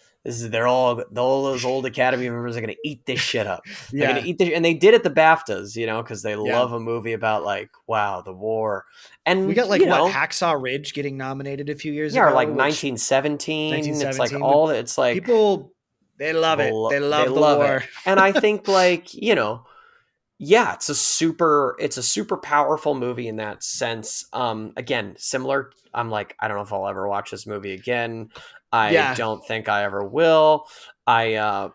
all those old Academy members are gonna eat this shit up. They're gonna yeah, eat this, and they did at the BAFTAs, because they yeah. love a movie about like, wow, the war, We and got like what, Hacksaw Ridge getting nominated a few years yeah, or like ago, which 1917. It's like 1917, all it's like people, they love it. people They they love the love it, war. and I think like yeah, it's a super powerful movie in that sense. Again, similar. I'm like, I don't know if I'll ever watch this movie again. I Yeah, don't think I ever will. I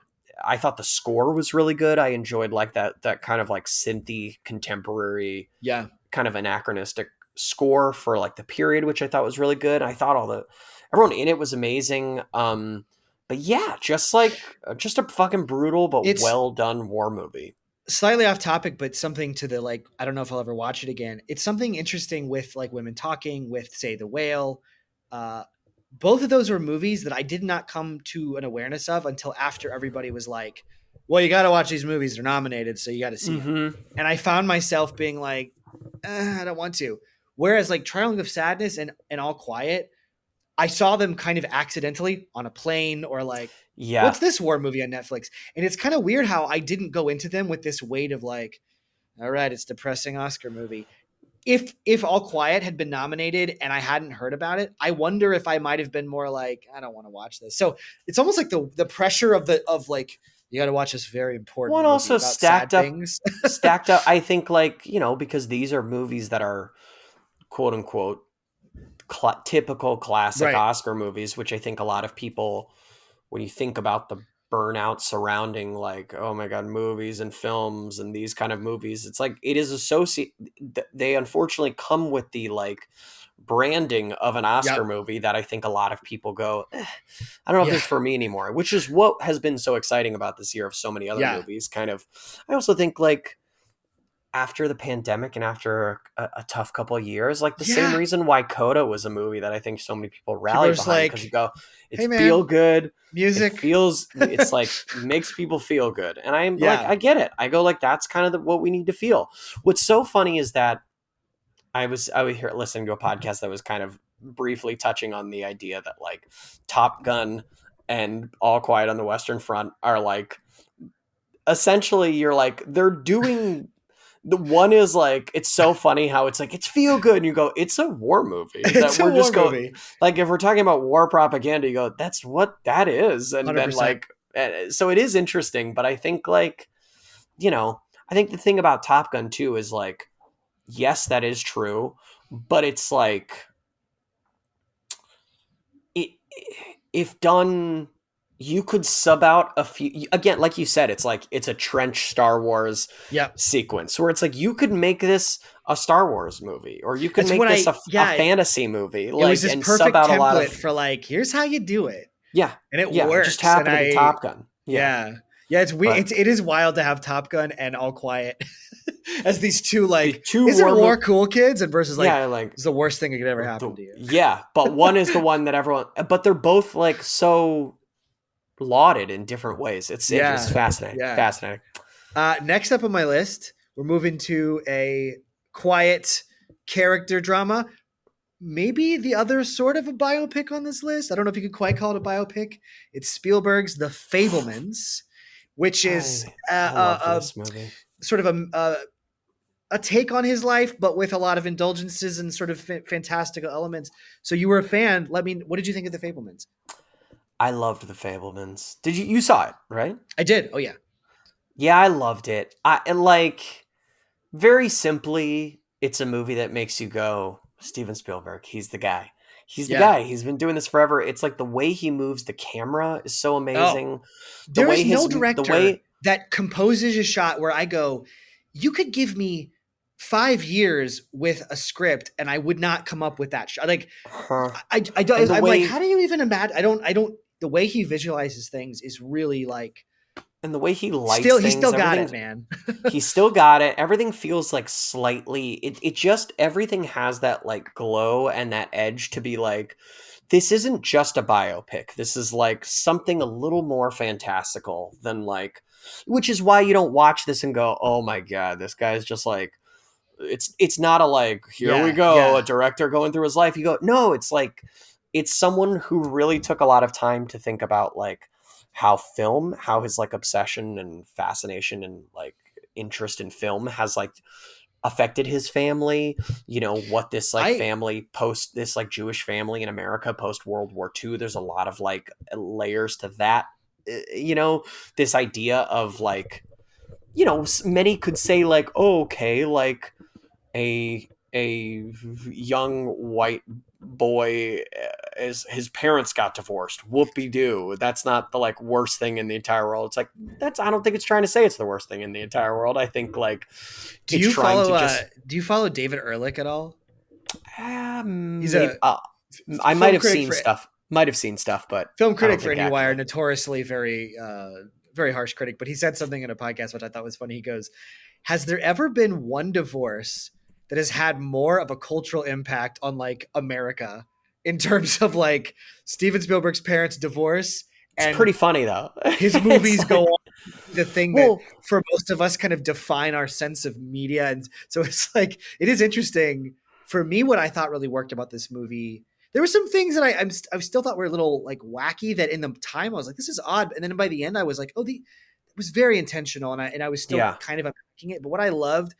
thought the score was really good. I enjoyed like that kind of like synthy contemporary yeah. kind of anachronistic score for like the period, which I thought was really good. I thought everyone in it was amazing. But yeah, just a fucking brutal but It's well done war movie. slightly off topic, but something to the like, I don't know if I'll ever watch it again. It's something interesting with like women talking, with say The Whale. Uh, both of those were movies that I did not come to an awareness of until after everybody was like, well, you got to watch these movies. They're nominated, so you got to see them. Mm-hmm. And I found myself being like, I don't want to. Whereas like Triangle of Sadness and All Quiet, I saw them kind of accidentally on a plane or like, Yeah. what's this war movie on Netflix? And it's kind of weird how I didn't go into them with this weight of like, all right, it's depressing Oscar movie. If All Quiet had been nominated and I hadn't heard about it, I wonder if I might have been more like, I don't want to watch this. So it's almost like the pressure of like, you got to watch this very important One movie also about sad stacked up, things. I think like, because these are movies that are quote unquote typical classic Right. Oscar movies, which I think a lot of people, when you think about the burnout surrounding like, oh my God, movies and films and these kind of movies, it's like it is they unfortunately come with the like branding of an Oscar Yep. movie that I think a lot of people go, I don't know if Yeah. this is for me anymore, which is what has been so exciting about this year of so many other Yeah. movies. Kind of, I also think like after the pandemic and after a tough couple of years, like the same Yeah. reason why Coda was a movie that I think so many people People are rallied just behind, because you like, go, it's hey feel man, good. music. It's like makes people feel good. And I'm like, Yeah. I get it. I go like, that's kind of what we need to feel. What's so funny is that I was here listening to a podcast that was kind of briefly touching on the idea that like Top Gun and All Quiet on the Western Front are like, essentially you're like, they're doing, the one is like, it's so funny how it's like it's feel good and you go, it's a war movie that It's a we're war just go, movie. like if we're talking about war propaganda, you go, that's what that is. And then 100%. like, so it is interesting, but I think like, I think the thing about Top Gun too is like, yes, that is true, but it's like it, if done, you could sub out a few, again, like you said, it's like it's a trench Star Wars Yep. sequence where it's like you could make this a Star Wars movie, or you could That's make what this a yeah, fantasy movie, it was like, this and sub perfect out a lot template of, for like, here's how you do it. yeah, And it yeah, it just works. And happened in Top Gun. Yeah, yeah. Yeah, it's weird. but It is wild to have Top Gun and All Quiet as these two the like, two isn't war war cool kids? And versus like, yeah, like it's the worst thing that could ever happen to you. yeah, but one is the one that everyone, but they're both like so lauded in different ways. It's Yeah. fascinating, Yeah. fascinating. Next up on my list, we're moving to a quiet character drama. Maybe the other sort of a biopic on this list. I don't know if you could quite call it a biopic. It's Spielberg's The Fabelmans, which is I loved this movie. sort of a take on his life, but with a lot of indulgences and sort of fantastical elements. So you were a fan. What did you think of The Fabelmans? I loved The Fabelmans. Did you saw it, right? I did. Oh yeah. Yeah, I loved it. And like, very simply, it's a movie that makes you go, Steven Spielberg, he's the guy. He's the Yeah. guy. He's been doing this forever. It's like the way he moves the camera is so amazing. There is no the director way that composes a shot where I go, you could give me 5 years with a script and I would not come up with that shot. Like I'm like, how do you even imagine? I don't, the way he visualizes things is really like And the way he lights Still, he things, still got everything, it, man. he still got it. Everything feels like slightly, it just, everything has that like glow and that edge to be like, this isn't just a biopic. This is like something a little more fantastical than like, which is why you don't watch this and go, oh my God, this guy's just like, it's not a like, here we Yeah, go, a yeah. director going through his life. You go, no, it's like, it's someone who really took a lot of time to think about like how his like obsession and fascination and like interest in film has like affected his family, you know, what this like I family post, this like Jewish family in America post World War II, there's a lot of like layers to that, you know, this idea of like, you know, many could say like, oh, okay, like a young white boy as his parents got divorced, whoopee doo, that's not the like worst thing in the entire world. It's like, that's, I don't think it's trying to say it's the worst thing in the entire world. I think like it's trying to just do you follow David Ehrlich at all? He's maybe a I film critic for might have seen stuff, but film I don't critic for think IndieWire, actively. notoriously very harsh critic. But he said something in a podcast which I thought was funny. He goes, "Has there ever been one divorce that has had more of a cultural impact on like America in terms of like Steven Spielberg's parents' divorce It's and pretty funny though. his It's movies go like, on the thing that well, for most of us kind of define our sense of media. And so it's like, it is interesting for me. What I thought really worked about this movie, there were some things that I still thought were a little like wacky that in the time I was like, this is odd. And then by the end I was like, oh, it was very intentional. And I was still yeah, kind of unpacking it. But what I loved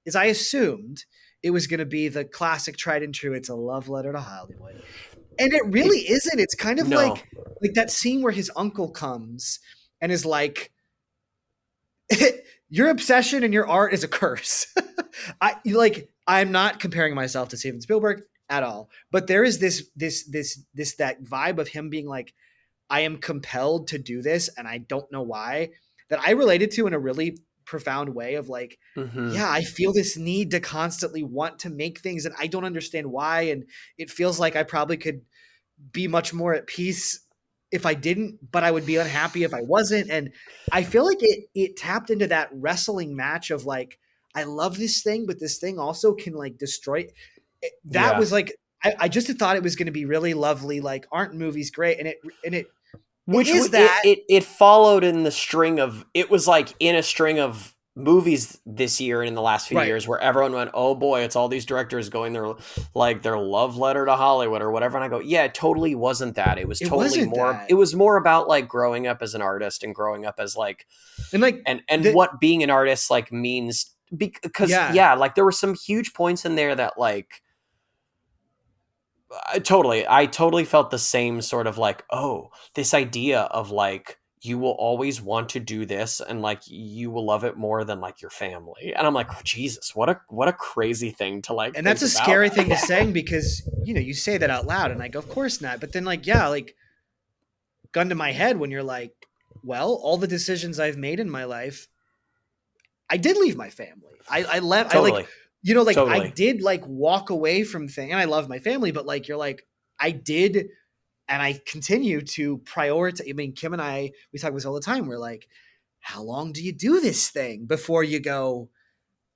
is I assumed it was going to be the classic tried and true. It's a love letter to Hollywood. And it it really isn't. It's kind of no, like that scene where his uncle comes and is like, your obsession and your art is a curse. I'm not comparing myself to Steven Spielberg at all, but there is this that vibe of him being like, I am compelled to do this and I don't know why, that I related to in a really profound way of like, mm-hmm. yeah, I feel this need to constantly want to make things and I don't understand why, and it feels like I probably could be much more at peace if I didn't, but I would be unhappy if I wasn't. And I feel like it tapped into that wrestling match of like, I love this thing, but this thing also can like destroy. That Yeah. was like, I just thought it was going to be really lovely. Like, aren't movies great? And it Which is that. it followed in the string of, it was like in a string of movies this year and in the last few Right. years where everyone went, oh boy, it's all these directors going their like their love letter to Hollywood or whatever. And I go, yeah, it totally wasn't that. It was It totally wasn't more, that. it was more about like growing up as an artist and growing up as like, And like and the, what being an artist like means, because yeah, yeah, like there were some huge points in there that like, I totally felt the same sort of like, oh, this idea of like, you will always want to do this and like you will love it more than like your family. And I'm like, oh, Jesus, what a crazy thing to like and that's think a about. scary thing to say because, you say that out loud and I go, of course not. But then like, yeah, like gun to my head when you're like, well, all the decisions I've made in my life, I did leave my family. I left. I like, Totally. like I Totally. did like walk away from things, and I love my family, but like you're like, I did, and I continue to prioritize. I mean, Kim and I, we talk about this all the time. We're like, how long do you do this thing before you go,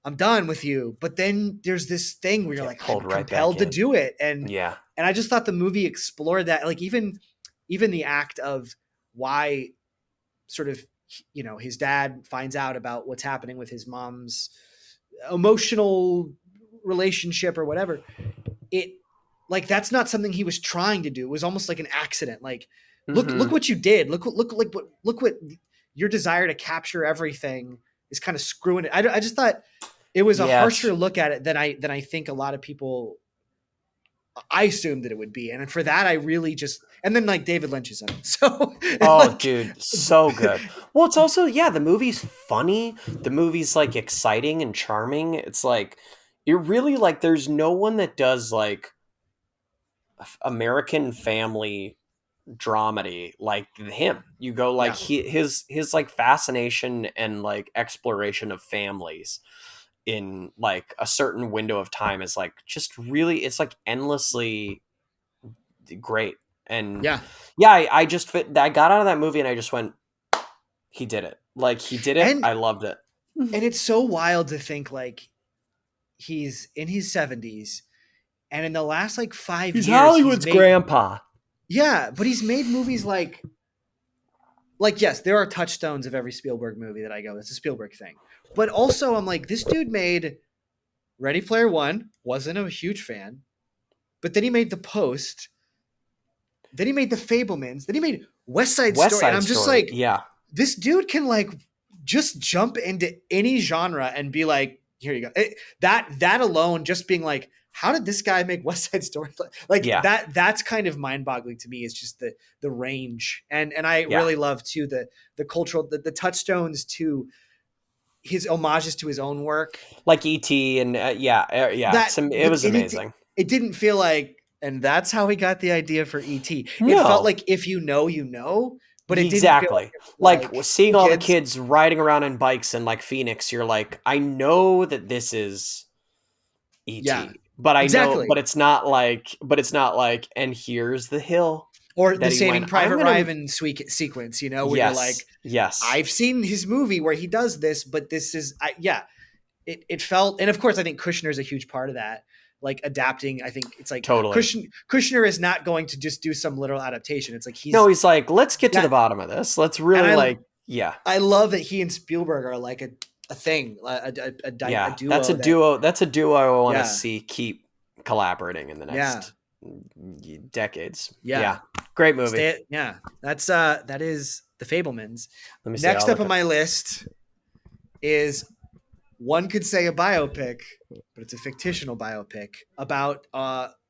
I'm done with you? But then there's this thing where you're Get like, I'm pulled right back compelled to in. do it, and Yeah. I just thought the movie explored that, like even the act of why sort of his dad finds out about what's happening with his mom's emotional relationship or whatever. It like that's not something he was trying to do. It was almost like an accident. Like look Mm-hmm. what you did. Look what your desire to capture everything is kind of screwing it. I just thought it was a Yeah, harsher it's look at it than I think a lot of people I assumed that it would be. And for that, I really just, and then like David Lynch is in it. So oh like, dude, so good. Well, it's also, yeah, the movie's funny. The movie's like exciting and charming. It's like, it really like, there's no one that does like American family dramedy like him. You go like, yeah, his like fascination and like exploration of families in like a certain window of time is like just really, it's like endlessly great. And yeah. yeah, I just I got out of that movie and I just went, he did it. Like he did it. And I loved it. and it's so wild to think like he's in his 70s, and in the last like 5 He's years he's Hollywood's made, grandpa. yeah, but he's made movies like yes, there are touchstones of every Spielberg movie that I go, it's a Spielberg thing. But also I'm like, this dude made Ready Player One, wasn't a huge fan, but then he made The Post, then he made The Fabelmans, then he made West Side West Story, and Side I'm just Story. like, Yeah. this dude can like just jump into any genre and be like, here you go. That alone, just being like, how did this guy make West Side Story? Like Yeah. that's kind of mind boggling to me. It's just the range, and I Yeah. really love too the cultural the touchstones to his homages to his own work. Like E.T. and yeah. It was amazing. It didn't feel like, and that's how he got the idea for E.T. It felt No. like if you know, you know, but it didn't feel Exactly. like Seeing hey, all the kids. kids riding around in bikes in like Phoenix, you're like, I know that this is E.T. Yeah, But I know, exactly. but it's not like, and here's the hill Or the that he Saving went. I'm Private gonna. Ryan sequence, you know, where you're like, Yes. I've seen his movie where he does this, but this is, yeah, it felt, and of course, I think Kushner's a huge part of that. Like adapting, I think it's like Totally. Kushner is not going to just do some literal adaptation. It's like he's like, let's get to the bottom of this. Let's really yeah. I love that he and Spielberg are like a thing, a duo. That's a duo. That's a duo I want to see keep collaborating in the next decades. Yeah. Great movie. That is The Fabelmans. Let me see. Next up on my list is, one could say a biopic, but it's a fictional biopic about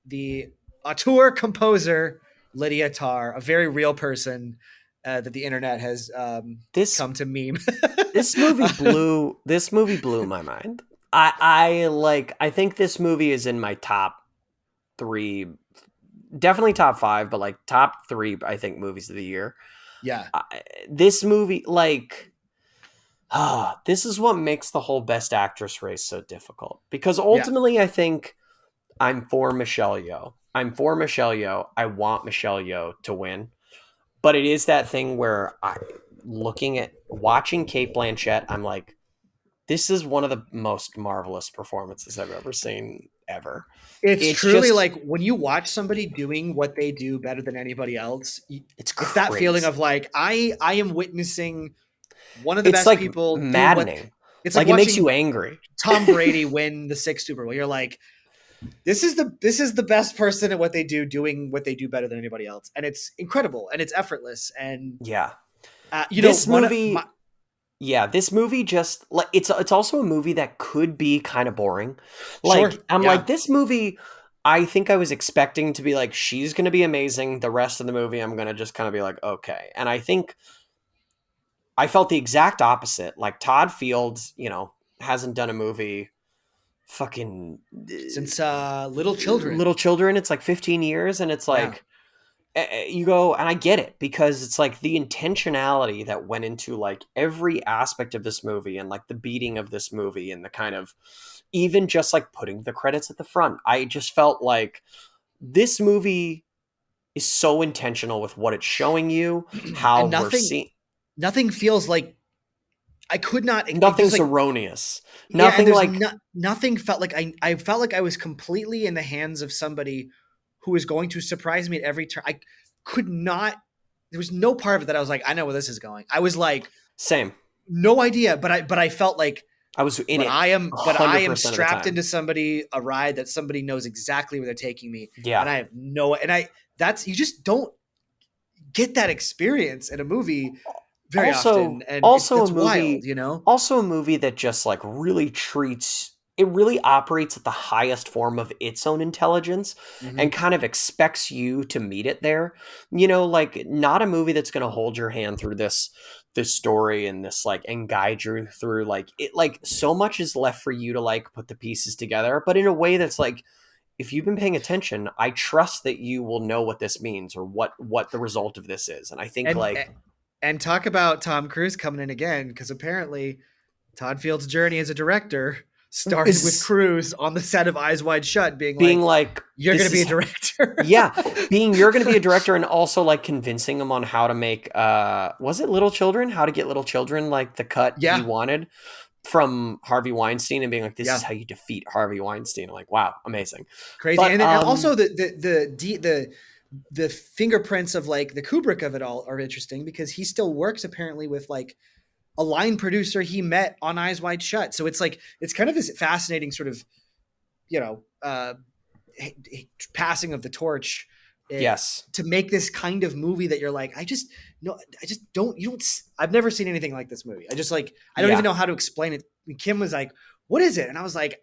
the auteur composer Lydia Tarr, a very real person that the internet has come to meme. This movie blew my mind. I think this movie is in my top 3, definitely top 5, but like top 3 I think movies of the year. Yeah. This movie, like, this is what makes the whole Best Actress race so difficult, because ultimately I think I'm for Michelle Yeoh. I want Michelle Yeoh to win, but it is that thing where watching Cate Blanchett, I'm like, this is one of the most marvelous performances I've ever seen ever. It's truly just, like when you watch somebody doing what they do better than anybody else, it's that feeling of like, I am witnessing one of the best people. Maddening. It's like it makes you angry. Tom Brady win the 6th Super Bowl. You're like, this is the best person at what they do, doing what they do better than anybody else, and it's incredible and it's effortless. And this movie just like it's also a movie that could be kind of boring. Like like, this movie, I think I was expecting to be like, she's going to be amazing. The rest of the movie, I'm going to just kind of be like, okay. And I think I felt the exact opposite. Like Todd Fields, hasn't done a movie fucking since Little Children. It's like 15 years, and it's like you go, and I get it, because it's like the intentionality that went into like every aspect of this movie, and like the beating of this movie, and the kind of even just like putting the credits at the front. I just felt like this movie is so intentional with what it's showing you, how we're seeing. Nothing feels like I could not. Nothing's like, erroneous. Nothing like nothing felt like I felt like I was completely in the hands of somebody who was going to surprise me at every turn. I could not. There was no part of it that I was like, I know where this is going. I was like, same, no idea. But I felt like I was in it. I am strapped into a ride that somebody knows exactly where they're taking me. Yeah, and I have you just don't get that experience in a movie very often. And also it's a movie, wild, Also a movie that just like really operates at the highest form of its own intelligence, and kind of expects you to meet it there. Like, not a movie that's going to hold your hand through this story and this like, and guide you through like it. Like, so much is left for you to like put the pieces together, but in a way that's like, if you've been paying attention, I trust that you will know what this means, or what the result of this is. And I think and talk about Tom Cruise coming in again, because apparently Todd Field's journey as a director started with is Cruise on the set of Eyes Wide Shut, being being like, like, "You're this going to be a is director." yeah, you're going to be a director, and also like convincing him on how to make was it Little Children, how to get Little Children like the cut he Yeah, wanted from Harvey Weinstein, and being like, this is yeah, how you defeat Harvey Weinstein. I'm like, wow, amazing. crazy. But And then also the fingerprints of like the Kubrick of it all are interesting because he still works apparently with like a line producer he met on Eyes Wide Shut. So it's like it's kind of this fascinating sort of, you know, passing of the torch, yes, to make this kind of movie that you're like, I just don't, I've never seen anything like this movie. I just like, I don't even yeah, know how to explain it. And Kim was like, what is it? And I was like,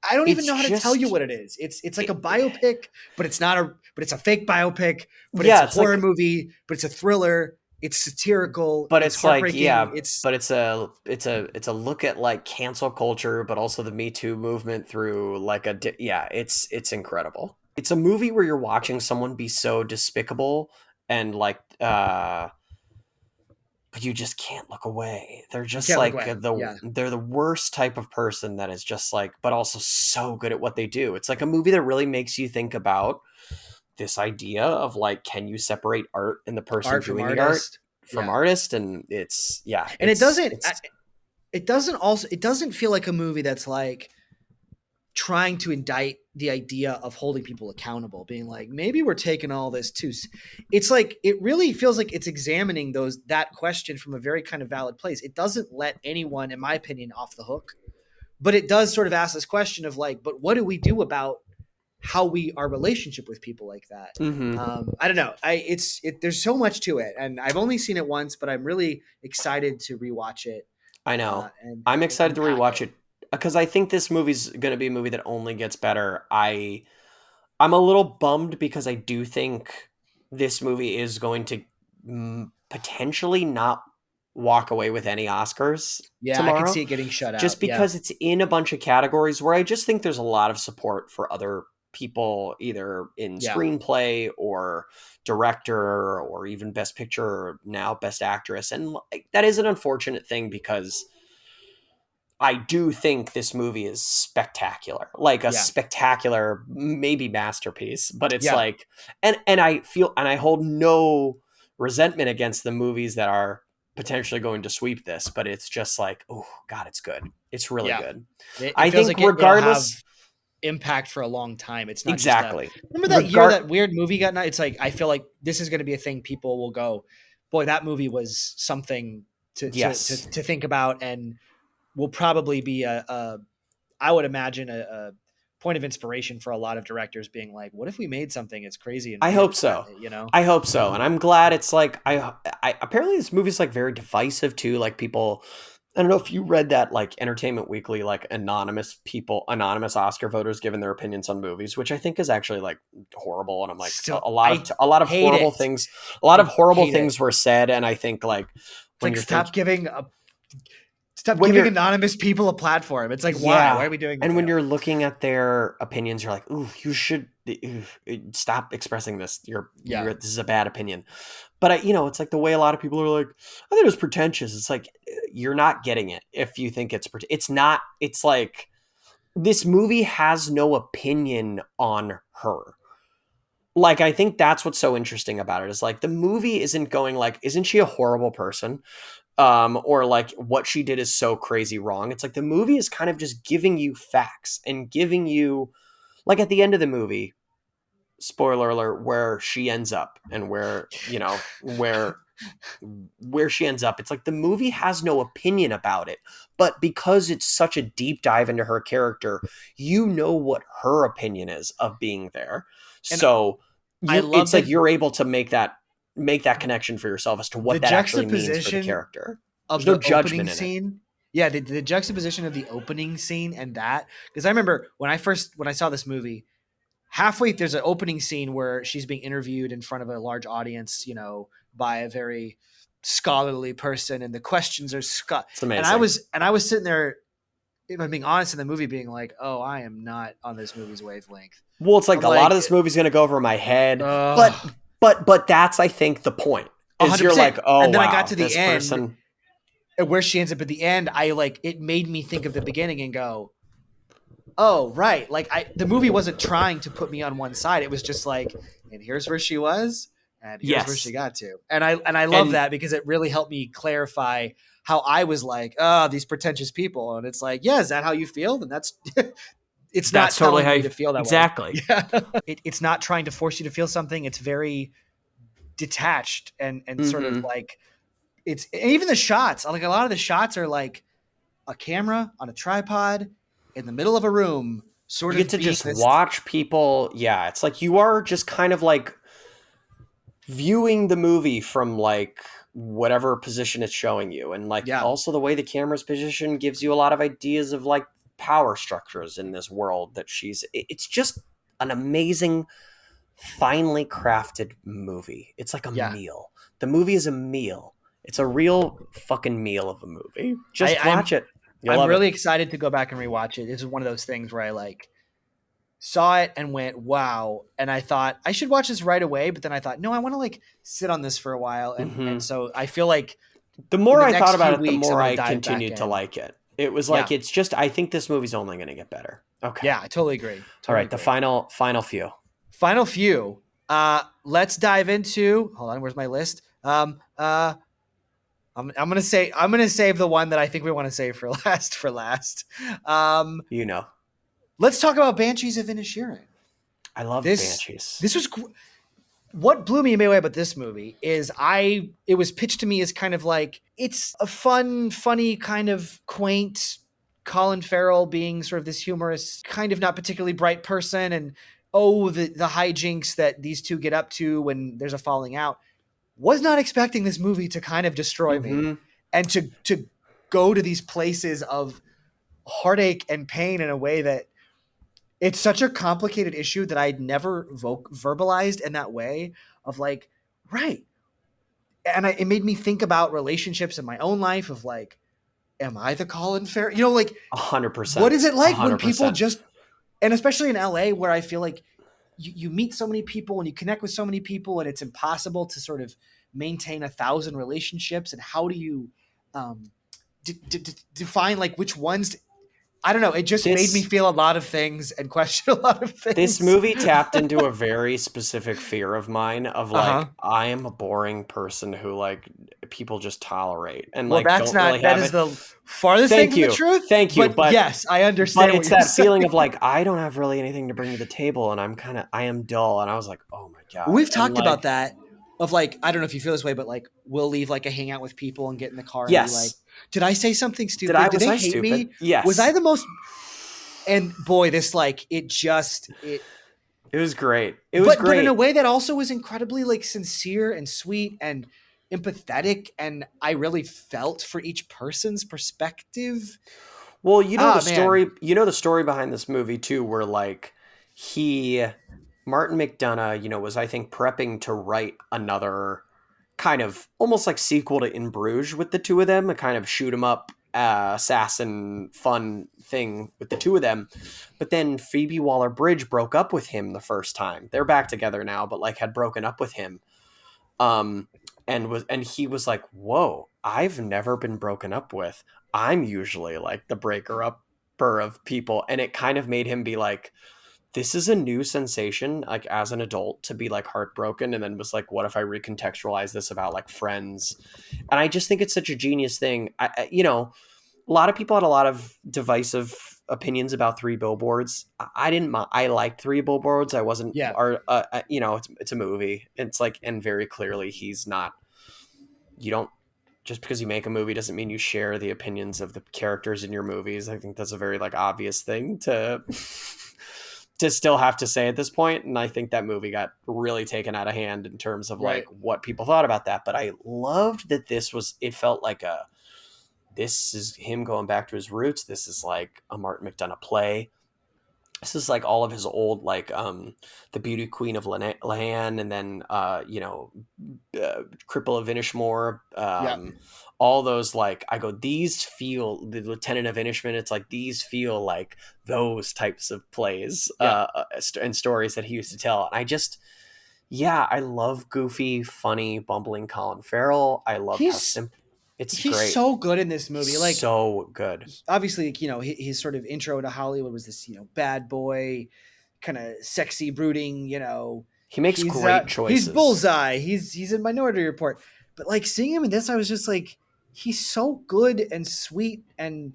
I don't even it's know how to tell you just what it is. It's like a biopic, but it's a fake biopic, but it's yeah, a it's horror like, movie, but it's a thriller. It's satirical. but It's it's like, heartbreaking. yeah, It's but it's a look at like cancel culture, but also the Me Too movement through like yeah, it's incredible. It's a movie where you're watching someone be so despicable and like but you just can't look away. They're You just can't look like away. Yeah. they're the worst type of person that is just like, but also so good at what they do. It's like a movie that really makes you think about this idea of like, can you separate art and the person Art from doing the art artist. from Yeah. artist? And it's yeah, And it's it doesn't feel like a movie that's like trying to indict the idea of holding people accountable, being like, maybe we're taking all this too. It's like, it really feels like it's examining that question from a very kind of valid place. It doesn't let anyone, in my opinion, off the hook, but it does sort of ask this question of like, but what do we do about our relationship with people like that? mm-hmm. I don't know. There's so much to it, and I've only seen it once, but I'm really excited to rewatch it. I know. And I'm excited to unpack rewatch it. it because I think this movie's going to be a movie that only gets better. I'm a little bummed because I do think this movie is going to potentially not walk away with any Oscars Yeah, I could tomorrow, see it getting shut out. just Yeah, because it's in a bunch of categories where I just think there's a lot of support for other people, either in yeah. screenplay or director or even best picture or now best actress. And like, that is an unfortunate thing because I do think this movie is spectacular, like a Yeah. spectacular, maybe masterpiece. But it's Yeah. like, and I feel, and I hold no resentment against the movies that are potentially going to sweep this. But it's just like, oh God, it's good. It's really Yeah. good. It I feels think like it'll have regardless, impact for a long time. It's not just exactly. remember that year that weird movie got. It's like, I feel like this is going to be a thing people will go, boy, that movie was something Yes, to think about, and will probably be I would imagine a point of inspiration for a lot of directors, being like, what if we made something as crazy and I weird hope as that, so. you know? I hope so, and I'm glad it's like I apparently this movie's like very divisive too. Like people, I don't know if you read that like Entertainment Weekly, like anonymous Oscar voters giving their opinions on movies, which I think is actually like horrible. And I'm like Still, I a lot of hate horrible it. things, a lot I of horrible hate it. things were said, and I think like It's when like, you're thinking stop when giving you're anonymous people a platform. It's like, why? Why yeah, are we doing that? and when Yeah. you're looking at their opinions, you're like, ooh, you should stop expressing this. Yeah. This is a bad opinion. But it's like the way a lot of people are like, I think it was pretentious. It's like you're not getting it if you think it's not. It's like this movie has no opinion on her. Like I think that's what's so interesting about it is like the movie isn't going like, isn't she a horrible person? Or like what she did is so crazy wrong. It's like the movie is kind of just giving you facts and giving you like at the end of the movie, spoiler alert, where she ends up and where she ends up. It's like the movie has no opinion about it, but because it's such a deep dive into her character, you know what her opinion is of being there. And So I love it's like the you're able to make that connection for yourself as to the what that actually means for the juxtaposition character. of There's no the opening judgment in it. scene. Yeah, the juxtaposition of the opening scene and that, because I remember when I saw this movie, halfway there's an opening scene where she's being interviewed in front of a large audience, by a very scholarly person, and the questions are It's amazing. and I was sitting there, if I'm being honest, in the movie, being like, oh, I am not on this movie's wavelength. Well, it's like I'm a lot like, of this movie's going to go over my head, but oh, that's I think the point is you're 100%. like, oh And then I got wow, to the this end, person. and where she ends up at the end, it made me think of the beginning and go, oh, right. Like the movie wasn't trying to put me on one side. It was just like, and here's where she was, and here's where she Yes. got to. And I love And that because it really helped me clarify how I was like, oh, these pretentious people. And it's like, yeah, is that how you feel? Then that's it's not that's totally telling how you you, to feel that way. exactly. Yeah. It's not trying to force you to feel something. It's very detached and sort of Hmm. like it's even the shots. Like a lot of the shots are like a camera on a tripod in the middle of a room, sort You get of to being just this. watch people. Yeah, it's like you are just kind of like viewing the movie from like whatever position it's showing you, and like Yeah, also the way the camera's positioned gives you a lot of ideas of like power structures in this world that it's just an amazing, finely crafted movie. It's like a yeah. meal. The movie is a meal. It's a real fucking meal of a movie. I, Just watch I'm it. You'll I'm love it. really excited to go back and rewatch it. This is one of those things where I like saw it and went, wow. And I thought I should watch this right away, but then I thought, no, I want to like sit on this for a while. And Hmm. so I feel like The in more the I thought next about few it, the weeks I'm more gonna I dive back continued to in. like it. It was like Yeah. it's just. I think this movie's only going to get better. Okay. Yeah, I totally agree. All Totally right. The agree. final few. Final few. Let's dive into hold on, where's my list? I'm gonna save the one that I think we want to save for last. Um, You know, let's talk about Banshees of Inisherin. I loved This Banshees. this was what blew me away about this movie is it was pitched to me as kind of like it's a fun, funny, kind of quaint Colin Farrell being sort of this humorous, kind of not particularly bright person, and oh the hijinks that these two get up to when there's a falling out. Was not expecting this movie to kind of destroy me Hmm. and to go to these places of heartache and pain in a way that it's such a complicated issue that I'd never verbalized in that way of like, right. And it made me think about relationships in my own life of like, am I the Colin Farrell? You know, like, what 100%. is it A like when hundred people percent. just, and especially in LA where I feel like you meet so many people and you connect with so many people and it's impossible to sort of maintain 1,000 relationships. And how do you um, define like which ones I don't know. It just made me This feel a lot of things and question a lot of this things. movie tapped into a very specific fear of mine of Uh huh. like I am a boring person who like people just tolerate and Well, like don't really that have is it. the farthest thing Thank from the you. truth. Thank you. But yes, I But understand what it's you're that saying. feeling of like I don't have really anything to bring to the table and I am dull and I was like, "Oh my god." We've And talked about like that of like, I don't know if you feel this way, but like we'll leave like a hangout with people and get in the car and be like, yes. did I say something Did I stupid? Did was they I hate stupid? me? Was I Yes. the most, and boy, this like, it, It was great. It was but in a great. way that also was incredibly like sincere and sweet and empathetic. And I really felt for each person's perspective. Well, Ah, man. you know the story behind this movie too, where like he Martin McDonagh, was I think prepping to write another kind of almost like sequel to In Bruges with the two of them, a kind of shoot 'em up assassin fun thing with the two of them. But then Phoebe Waller-Bridge broke up with him the first time. They're back together now, but like had broken up with him. Um and he was like, "Whoa, I've never been broken up with. I'm usually like the breaker upper of people." And it kind of made him be like, this is a new sensation, like as an adult, to be like heartbroken. And then was like, what if I recontextualize this about like friends? And I just think it's such a genius thing. A lot of people had a lot of divisive opinions about Three Billboards. I didn't. I liked Three Billboards. I wasn't. Yeah. It's a movie. It's like, and very clearly, he's not. You don't. Just because you make a movie doesn't mean you share the opinions of the characters in your movies. I think that's a very like obvious thing to to still have to say at this point. And I think that movie got really taken out of hand in terms of like Right. what people thought about that. But I loved that it felt like this is him going back to his roots. This is like a Martin McDonagh play. This is like all of his old, like, the Beauty Queen of Lan, and then, Cripple of Inishmore, Yeah. all those, like, I go, these feel, the Lieutenant of Inishman, it's like, these feel like those types of plays, Yeah. and stories that he used to tell. And I love goofy, funny, bumbling Colin Farrell. I loved how He's simple. It's He's great. so good in this movie. Like, So good. obviously, his sort of intro to Hollywood was this, bad boy, kind of sexy, brooding, He makes great he's choices. Bullseye. He's in Minority Report. But like seeing him in this, I was just like, he's so good and sweet and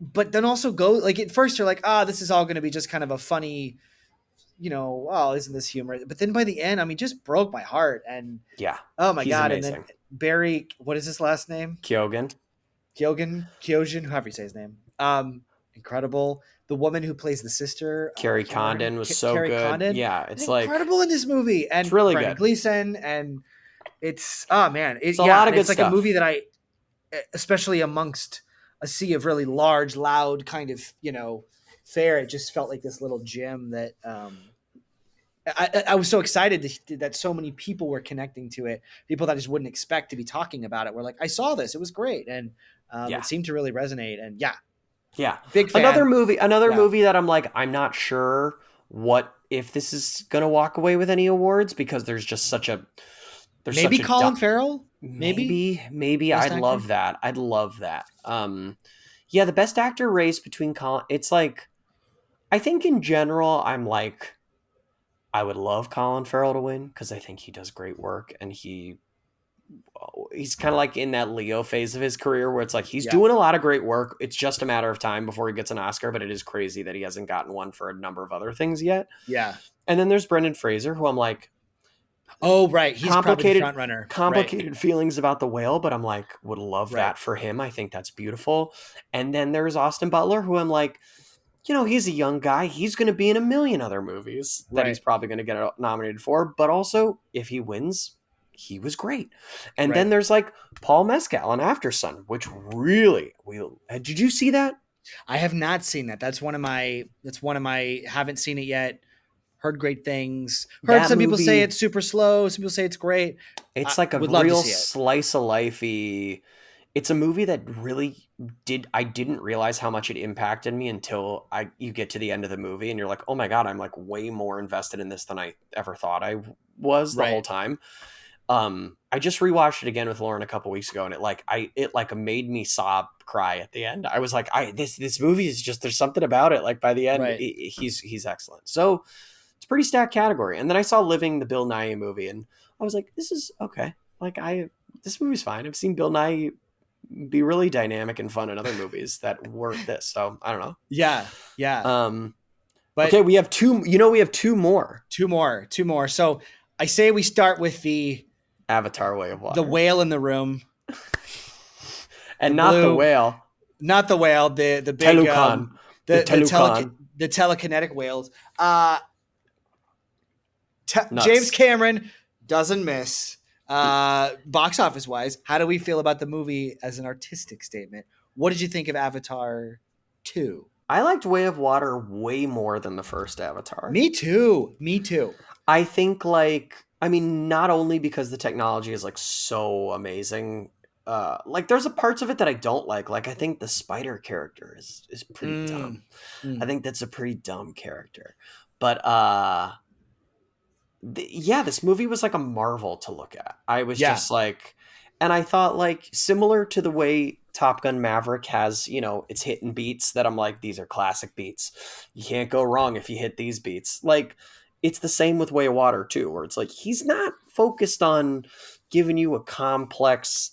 but then also go like at first you're like, this is all going to be just kind of a funny, oh, isn't this humor? But then by the end, I mean, just broke my heart. And Yeah. oh my He's god! And then amazing. Barry, what is his last name? Kyogen. Kyojin, however you say his name. Incredible. The woman who plays the sister, I Carrie can't remember her name. Condon was so Carrie good. Condon Yeah, is it's like incredible in this movie, it's and really Brendan good. Gleeson, and it's oh man, It's a lot of and good it's like a movie stuff. that especially amongst a sea of really large, loud kind of fare, it just felt like this little gem that I was so excited that so many people were connecting to it. People that I just wouldn't expect to be talking about it were like, I saw this, it was great, and Yeah. it seemed to really resonate. And yeah, Yeah. big Another fan. movie Yeah, that I'm like, I'm not sure what if this is gonna walk away with any awards because there's maybe such a Colin Farrell. Maybe maybe best I'd actor. love that. I'd love that. Yeah, the best actor race between Colin, it's like I think in general I'm like I would love Colin Farrell to win because I think he does great work and he's kind of like in that Leo phase of his career where it's like he's Yeah, doing a lot of great work. It's just a matter of time before he gets an Oscar, but it is crazy that he hasn't gotten one for a number of other things yet. yeah. And then there's Brendan Fraser, who I'm like Oh, right. He's probably the complicated front runner. Right, complicated feelings about The Whale, but I'm like would love right, that for him. I think that's beautiful. And then there's Austin Butler, who I'm like, he's a young guy. He's going to be in a million other movies that he's right, probably going to get nominated for. But also, if he wins, he was great. And then right. there's like Paul Mescal in After Sun, which really, did you see that? I have not seen that. That's one of my. That's one of my. Haven't seen it yet. Heard great things. Heard That some people say movie, it's super slow. Some people say it's great. I it's like a would love to real see it. slice of lifey. It's a movie that really I didn't realize how much it impacted me until you get to the end of the movie and you're like, oh my God, I'm like way more invested in this than I ever thought I was the whole Right. time. I just rewatched it again with Lauren a couple weeks ago, and it made me cry at the end. I was like, this movie is just there's something about it. Like by the end, Right. he's excellent. So it's a pretty stacked category. And then I saw Living, the Bill Nye movie, and I was like, this is okay. Like this movie's fine. I've seen Bill Nye be really dynamic and fun in other movies that weren't this. So I don't know. Yeah. Yeah. But Okay, we have two. We have two more. two more. Two more. So I say we start with Avatar: Way of the Water, whale in the room. The and not the blue, whale. not the whale. The big Telucan. The Telucan. the telekinetic whales. James Nuts. Cameron doesn't miss. Box office wise, how do we feel about the movie as an artistic statement? What did you think of Avatar 2? I liked Way of Water way more than the first Avatar. Me too. Me too. I think not only because the technology is like so amazing, there's a parts of it that I don't like. Like I think the spider character is pretty dumb. I think that's a pretty dumb character. But this movie was like a marvel to look at. I was just like, and I thought like similar to the way Top Gun Maverick has, its hitting beats that I'm like, these are classic beats. You can't go wrong if you hit these beats. Like it's the same with Way of Water too, where it's like, he's not focused on giving you a complex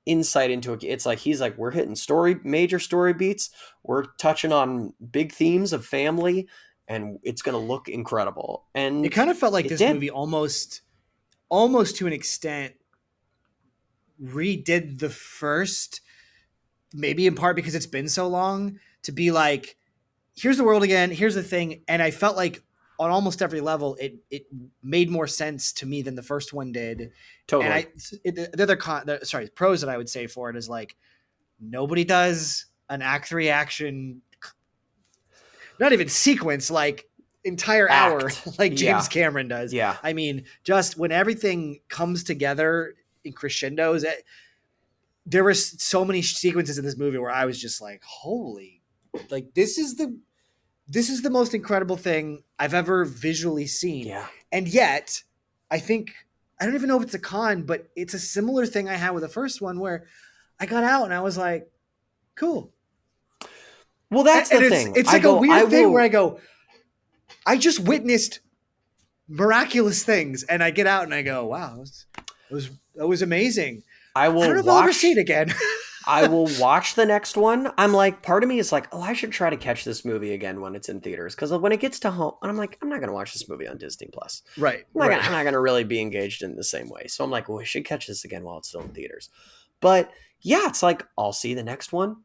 insight into it. It's like, he's like, we're hitting major story beats. We're touching on big themes of family and it's going to look incredible. And it kind of felt like this did. movie almost to an extent redid the first, maybe in part because it's been so long, to be like, here's the world again, here's the thing. And I felt like on almost every level, it made more sense to me than the first one did. Totally. And the other pros that I would say for it is like, nobody does an act 3 action, not even sequence, like entire hour, like James Cameron does. Yeah. I mean, just when everything comes together in crescendos, there were so many sequences in this movie where I was just like, holy, like this is the most incredible thing I've ever visually seen. Yeah. And yet I think I don't even know if it's a con, but it's a similar thing I had with the first one where I got out and I was like, cool. Well, that's And the it's thing. it's I like a go, I weird thing where will, I go, I just witnessed miraculous things, and I get out and I go, wow, that was amazing. I I don't will know if I'll ever see it watch again. I will watch the next one. I'm like, part of me is like, oh, I should try to catch this movie again when it's in theaters. Because when it gets to home, and I'm like, I'm not going to watch this movie on Disney Plus. Right, I'm not gonna really be engaged in the same way. So I'm like, well, we should catch this again while it's still in theaters. But yeah, it's like I'll see the next one.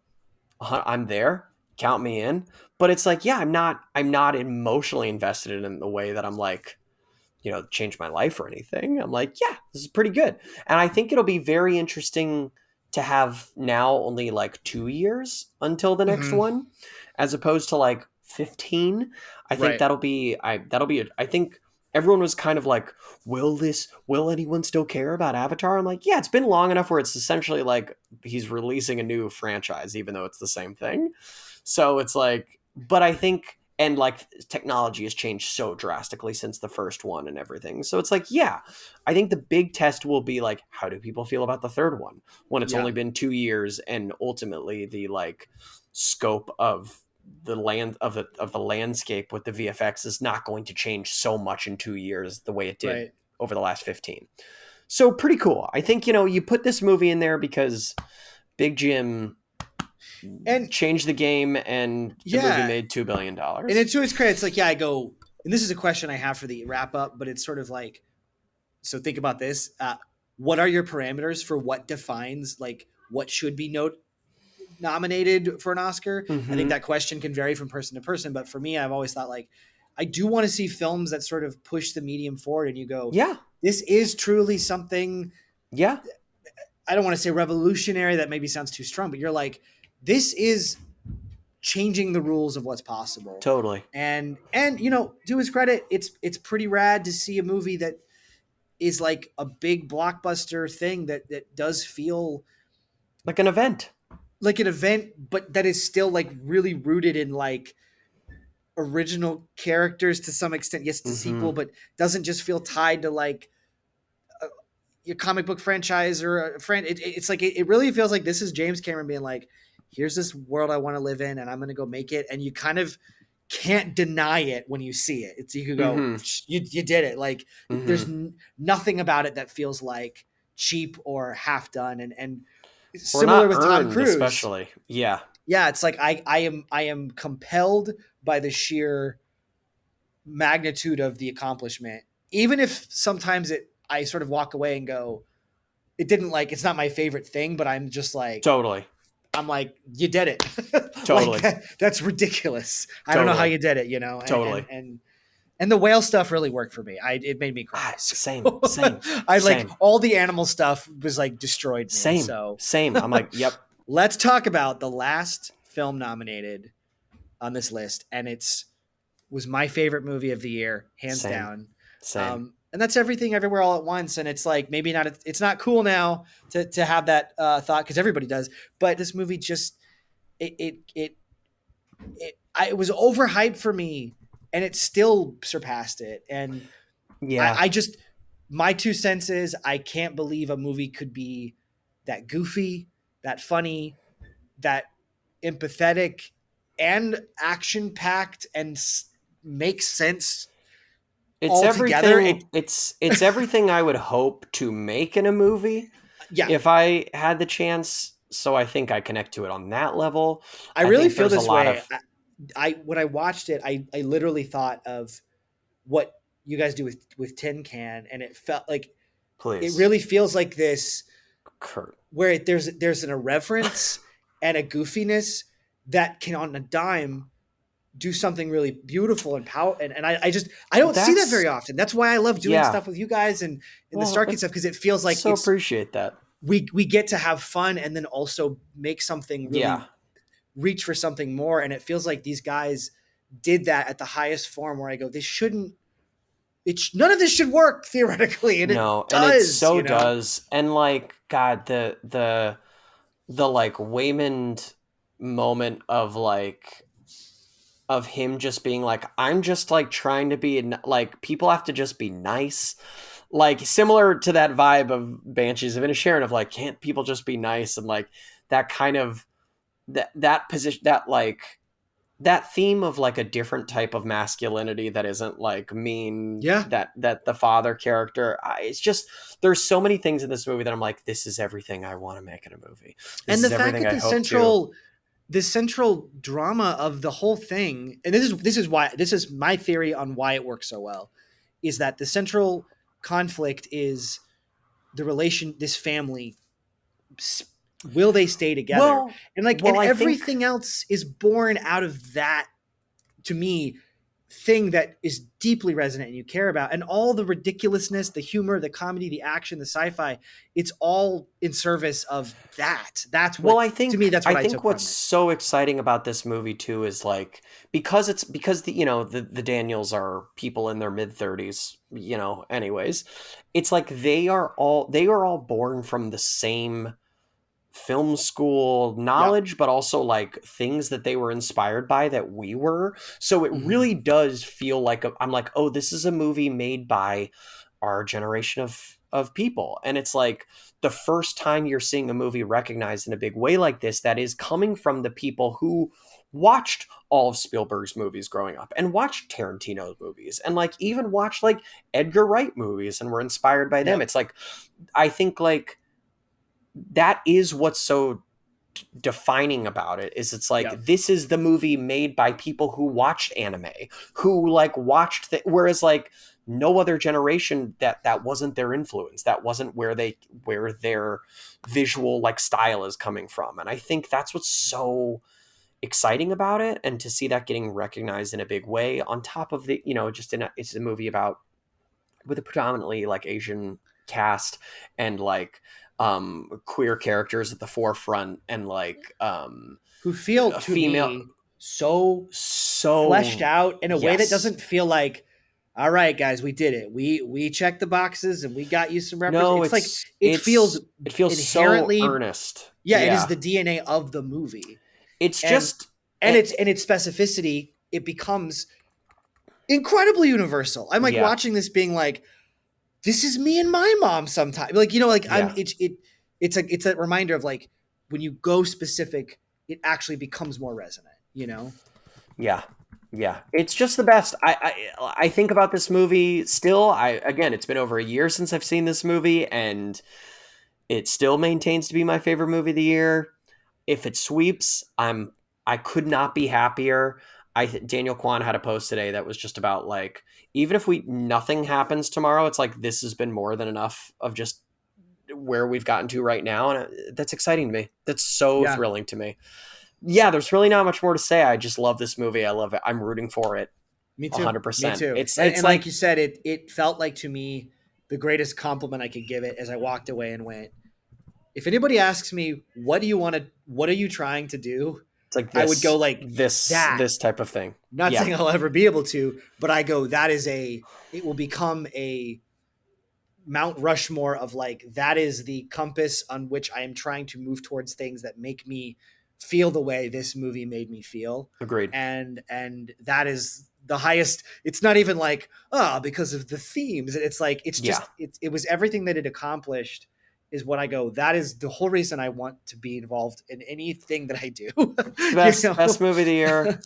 I'm there. Count me in. But it's like, yeah, I'm not emotionally invested in it in the way that I'm like, change my life or anything. I'm like, yeah, this is pretty good. And I think it'll be very interesting to have now only like 2 years until the next hmm one, as opposed to like 15. I think right. I think everyone was kind of like, will anyone still care about Avatar? I'm like, yeah, it's been long enough where it's essentially like he's releasing a new franchise, even though it's the same thing. So it's like, but I think, and like technology has changed so drastically since the first one and everything. So it's like, yeah, I think the big test will be like, how do people feel about the third one when it's Yeah, only been 2 years, and ultimately the like scope of the landscape with the VFX is not going to change so much in 2 years the way it did right. over the last 15. So pretty cool. I think, you put this movie in there because Big Jim And changed the game and the movie yeah, made $2 billion. and it's to its credit, it's like, yeah, I go, and this is a question I have for the wrap up, but it's sort of like, so think about this. What are your parameters for what defines like what should be nominated for an Oscar? I think Mm-hmm. that question can vary from person to person, but for me, I've always thought like I do want to see films that sort of push the medium forward, and you go, Yeah. this is truly something. Yeah. I don't want to say revolutionary. That maybe sounds too strong, but you're like, this is changing the rules of what's possible. Totally. And to his credit, it's pretty rad to see a movie that is like a big blockbuster thing that does feel Like an event. like an event, but that is still like really rooted in like original characters to some extent. Yes, it's a Mm-hmm. sequel, but doesn't just feel tied to like your comic book franchise or a friend. It's like it really feels like this is James Cameron being like, here's this world I want to live in, and I'm going to go make it. And you kind of can't deny it when you see it. It's you could go, Mm-hmm. you did it. Like there's Mm-hmm. nothing about it that feels like cheap or half done. And Or similar not with Tom earned, Cruise. especially. Yeah. Yeah, it's like I am compelled by the sheer magnitude of the accomplishment, even if sometimes I sort of walk away and go, it didn't like it's not my favorite thing, but Totally. I'm like, you did it. Like Totally. that's ridiculous. I don't know how Totally. you did it, Totally. and the whale stuff really worked for me. It made me cry. Same. So Same. I like Same. all the animal stuff was like destroyed me. Same. So Same. I'm like, yep. let's talk about the last film nominated on this list, and it's was my favorite movie of the year, hands Same. down. Same. And that's Everything Everywhere All at Once. And it's like maybe not it's not cool now to have that thought because everybody does. But this movie just it it it it was overhyped for me, and it still surpassed it. And Yeah. I just my two cents is I can't believe a movie could be that goofy, that funny, that empathetic, and action packed, and make sense It's all together. everything. It's everything I would hope to make in a movie Yeah, if I had the chance. So I think I connect to it on that level. I I really think feel there's a this lot way. of I when I watched it, I literally thought of what you guys do with Tin Can, and it felt like it please, really feels like this Kurt. where there's an irreverence and a goofiness that can on a dime do something really beautiful and power and I Well, don't see that very that's often. That's why I love doing yeah. stuff with you guys and the Well, Starkey stuff because it feels like so appreciate that. we get to have fun and then also make something Yeah. really reach for something more. And it feels like these guys did that at the highest form where I go, this shouldn't, none of this should work theoretically. And it No, and it does, so does. And like, God, the like Waymond moment of like of him just being like, I'm just like trying to be like, people have to just be nice. like similar to that vibe of Banshees of Inisherin of like, can't people just be nice? And like that kind of that position, that like that theme of like a different type of masculinity that isn't like mean, Yeah. that the father character, it's just, there's so many things in this movie that I'm like, this is everything I want to make in a movie. This And the is fact everything that I hope to. the central drama of the whole thing, and this is my theory on why it works so well, is that the central conflict is the relation, this family, will they stay together? Well, And like, and well, I think, everything else is born out of that, to me, thing that is deeply resonant and you care about. And all the ridiculousness, the humor, the comedy, the action, the sci-fi, it's all in service of that. That's well, what, to me, that's I what I think took what's from it. so exciting about this movie too is like, because the, the Daniels are people in their mid 30s, anyways, it's like they are all born from the same film school Yeah. knowledge, but also like things that they were inspired by that we were. So it Mhm. really does feel like I'm like, oh, this is a movie made by our generation of people. And it's like the first time you're seeing a movie recognized in a big way like this that is coming from the people who watched all of Spielberg's movies growing up and watched Tarantino's movies and like even watched like Edgar Wright movies and were inspired by them. Yep. It's like, I think like that is what's so defining about it, is it's like, Yep. this is the movie made by people who watched anime, who like watched whereas like no other generation, that wasn't their influence, that wasn't where their visual like style is coming from. And I think that's what's so exciting about it, and to see that getting recognized in a big way on top of the, it's a movie about, with a predominantly like Asian cast and like queer characters at the forefront, and like Who feel a to female, me so fleshed so out in a way that yes, doesn't feel like, all right, guys, we did it. We checked the boxes and we got you some reference. no, It's like it feels it feels so inherently, earnest. yeah, it is Yeah, the DNA of the movie. it's And just and its specificity, it becomes incredibly universal. I'm like yeah, watching this being like, this is me and my mom sometimes. Like, like I'm yeah, it's a reminder of like, when you go specific, it actually becomes more resonant. yeah, yeah. It's just the best. I think about this movie still. Again, it's been over a year since I've seen this movie, and it still maintains to be my favorite movie of the year. If it sweeps, I could not be happier. Daniel Kwan had a post today that was just about like, even if nothing happens tomorrow, it's like, this has been more than enough of just where we've gotten to right now, and that's exciting to me. That's so Yeah. thrilling to me. Yeah, there's really not much more to say. I just love this movie. I love it. I'm rooting for it Me too. Me 100%. too. It's And like like, you said, it felt like, to me, the greatest compliment I could give it, as I walked away and went, if anybody asks me, what are you trying to do? it's like I would go this like this that. this type of thing. Not Yeah, saying I'll ever be able to, but I go, it will become a Mount Rushmore of like, that is the compass on which I am trying to move towards things that make me feel the way this movie made me feel. agreed. And that is the highest. It's not even like, because of the themes. It's like, it's Yeah, just, it was everything that it accomplished, is what I go, that is the whole reason I want to be involved in anything that I do. it's the you best movie of the year.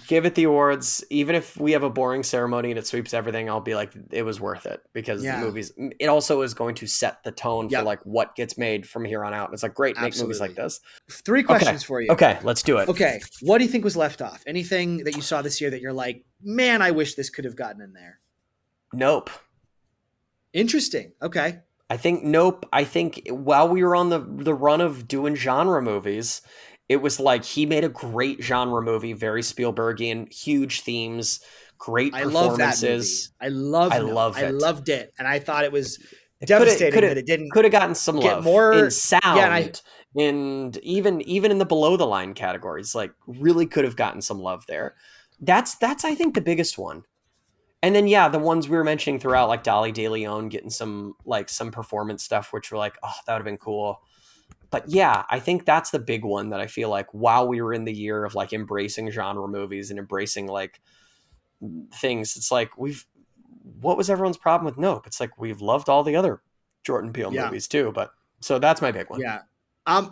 Give it the awards. Even if we have a boring ceremony and it sweeps everything, I'll be like, it was worth it, because the Yeah. movies, it also is going to set the tone for Yep. like what gets made from here on out. And it's like, great, make movies like Absolutely. this. 3 Okay. questions for you. Okay, let's do it. Okay. What do you think was left off? Anything that you saw this year that you're like, man, I wish this could have gotten in there? Nope. Interesting. Okay. I think nope. I think while we were on the run of doing genre movies, it was like he made a great genre movie, very Spielbergian, huge themes, great I love that movie. performances. I love I Nope. love I it. loved it. And I thought it was It devastating that it didn't could have gotten some get love in more. Yeah. sound, and even in the below the line categories, like really could have gotten some love there. That's I think the biggest one. And then yeah, the ones we were mentioning throughout, like Dolly De Leon getting some performance stuff, which were like, oh, that would have been cool. But yeah, I think that's the big one that I feel like, while we were in the year of like embracing genre movies and embracing like things, it's like what was everyone's problem with Nope? It's like, we've loved all the other Jordan Peele Yeah. movies too, but so that's my big one. Yeah.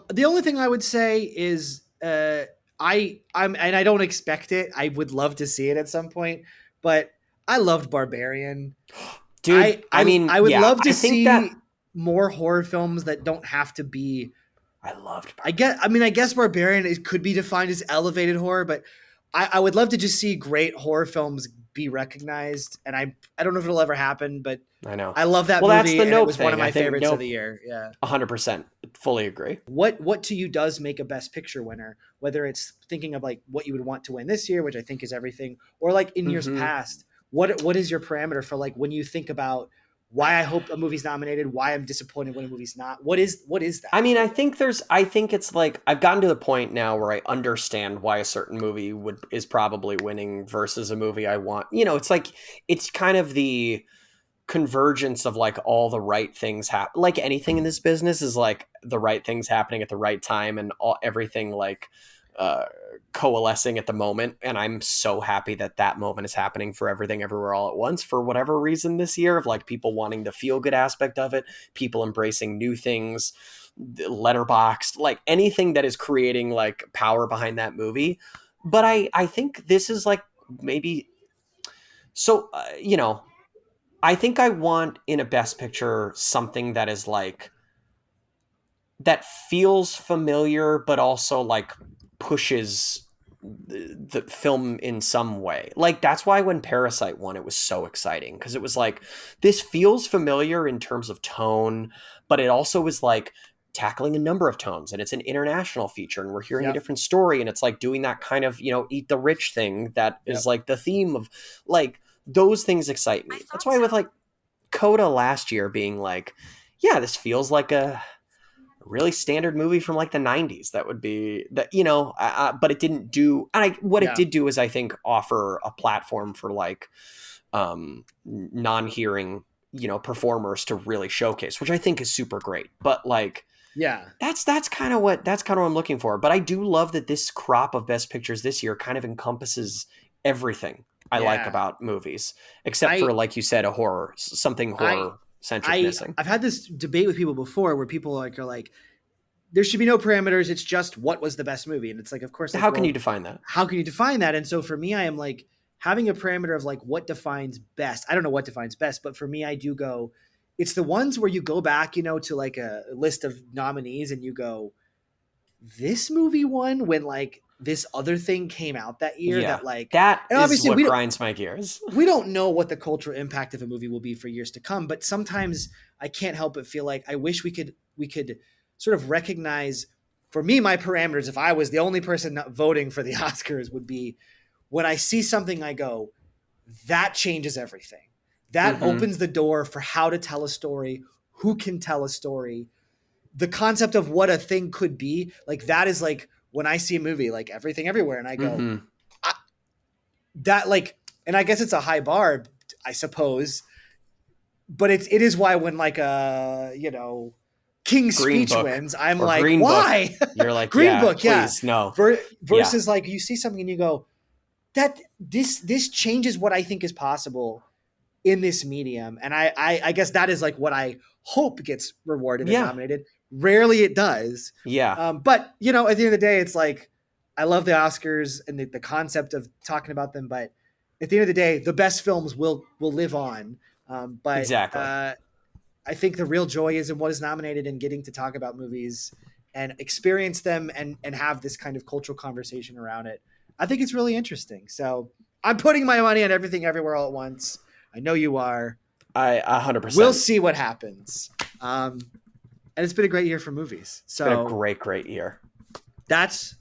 The only thing I would say is I'm and I don't expect it. I would love to see it at some point, but I loved Barbarian. Dude, I mean, I would yeah, love to I think see that more horror films that don't have to be. I loved I guess Barbarian could be defined as elevated horror, but I would love to just see great horror films be recognized. And I don't know if it'll ever happen, but I know. I love that Well, that's movie, the and it Nope was one of thing. I my think favorites of Nope, the year. Yeah. 100%, fully agree. What to you does make a Best Picture winner? Whether it's thinking of like what you would want to win this year, which I think is everything, or like in years Mhm. past, what is your parameter for like when you think about why I hope a movie's nominated, why I'm disappointed when a movie's not? What is that? I mean, I think it's like, I've gotten to the point now where I understand why a certain movie is probably winning versus a movie I want. You know, it's like, it's kind of the convergence of like all the right things happen. Like anything in this business is like the right things happening at the right time, and everything like coalescing at the moment. And I'm so happy that moment is happening for Everything Everywhere All at Once for whatever reason this year, of like people wanting the feel good aspect of it, people embracing new things, Letterboxd, like anything that is creating like power behind that movie. But I think this is like maybe so you know, I think I want in a Best Picture something that is like, that feels familiar, but also like pushes the film in some way. Like that's why when Parasite won, it was so exciting, because it was like, this feels familiar in terms of tone, but it also is like tackling a number of tones, and it's an international feature, and we're hearing a Yep. different story, and it's like doing that kind of, you know, eat the rich thing that Yep. is like the theme of like, those things excite me. That's why with like Coda last year being like, yeah, this feels like a really standard movie from like the 90s, that would be that, you know, but it didn't do, and what it Yeah. did do is I think offer a platform for like non-hearing, you know, performers to really showcase, which I think is super great. But like, Yeah. that's kind of what I'm looking for. But I do love that this crop of Best Pictures this year kind of encompasses everything I like Yeah. about movies, except for, like you said, something I horror centric missing. I've had this debate with people before where people like are like, there should be no parameters. It's just what was the best movie, and it's like, of course, like, How can you define that? how can you define that? And so for me, I am like having a parameter of like what defines best. I don't know what defines best, but for me, I do go. It's the ones where you go back, you know, to like a list of nominees, and you go, this movie won when like this other thing came out that year. Yeah, That like, that and is obviously what grinds my gears. we don't know what the cultural impact of a movie will be for years to come, but sometimes I can't help but feel like I wish we could sort of recognize, for me, my parameters, if I was the only person not voting for the Oscars, would be when I see something, I go, that changes everything. That opens the door for how to tell a story, who can tell a story, the concept of what a thing could be. Like that is like when I see a movie like Everything Everywhere, and I go, that like, and I guess it's a high bar, I suppose, but it is why when like you know, King's Green Speech Book wins, I'm or like, Green why? Book, you're like, Green yeah, Book, please, no. Versus like you see something and you go, that this changes what I think is possible in this medium, and I guess that is like what I hope gets rewarded and nominated. Rarely it does. Yeah. But you know, at the end of the day, it's like I love the Oscars and the concept of talking about them, but at the end of the day, the best films will live on. But Exactly. I think the real joy is in what is nominated and getting to talk about movies and experience them and have this kind of cultural conversation around it. I think it's really interesting. So I'm putting my money on Everything Everywhere All at Once. I know you are. I 100%. We'll see what happens. And it's been a great year for movies. So it's been a great year. That's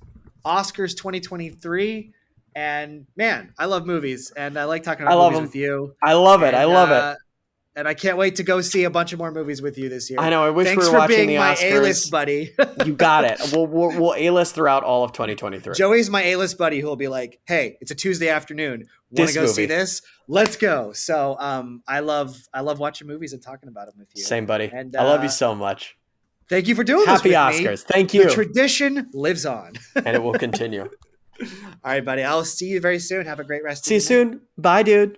Oscars 2023. And man, I love movies, and I like talking about movies with you. I love it. I love it. And I can't wait to go see a bunch of more movies with you this year. I know. I wish Thanks we were for watching being the my Oscars. A-list buddy. You got it. We'll A-list throughout all of 2023. Joey's my A-list buddy who will be like, hey, it's a Tuesday afternoon. Want to go see this? Let's go. So I love watching movies and talking about them with you. Same, buddy. And I love you so much. Thank you for doing Happy this with Oscars. me. Thank you. The tradition lives on. And it will continue. All right, buddy. I'll see you very soon. Have a great rest of See you your night. soon. Bye, dude.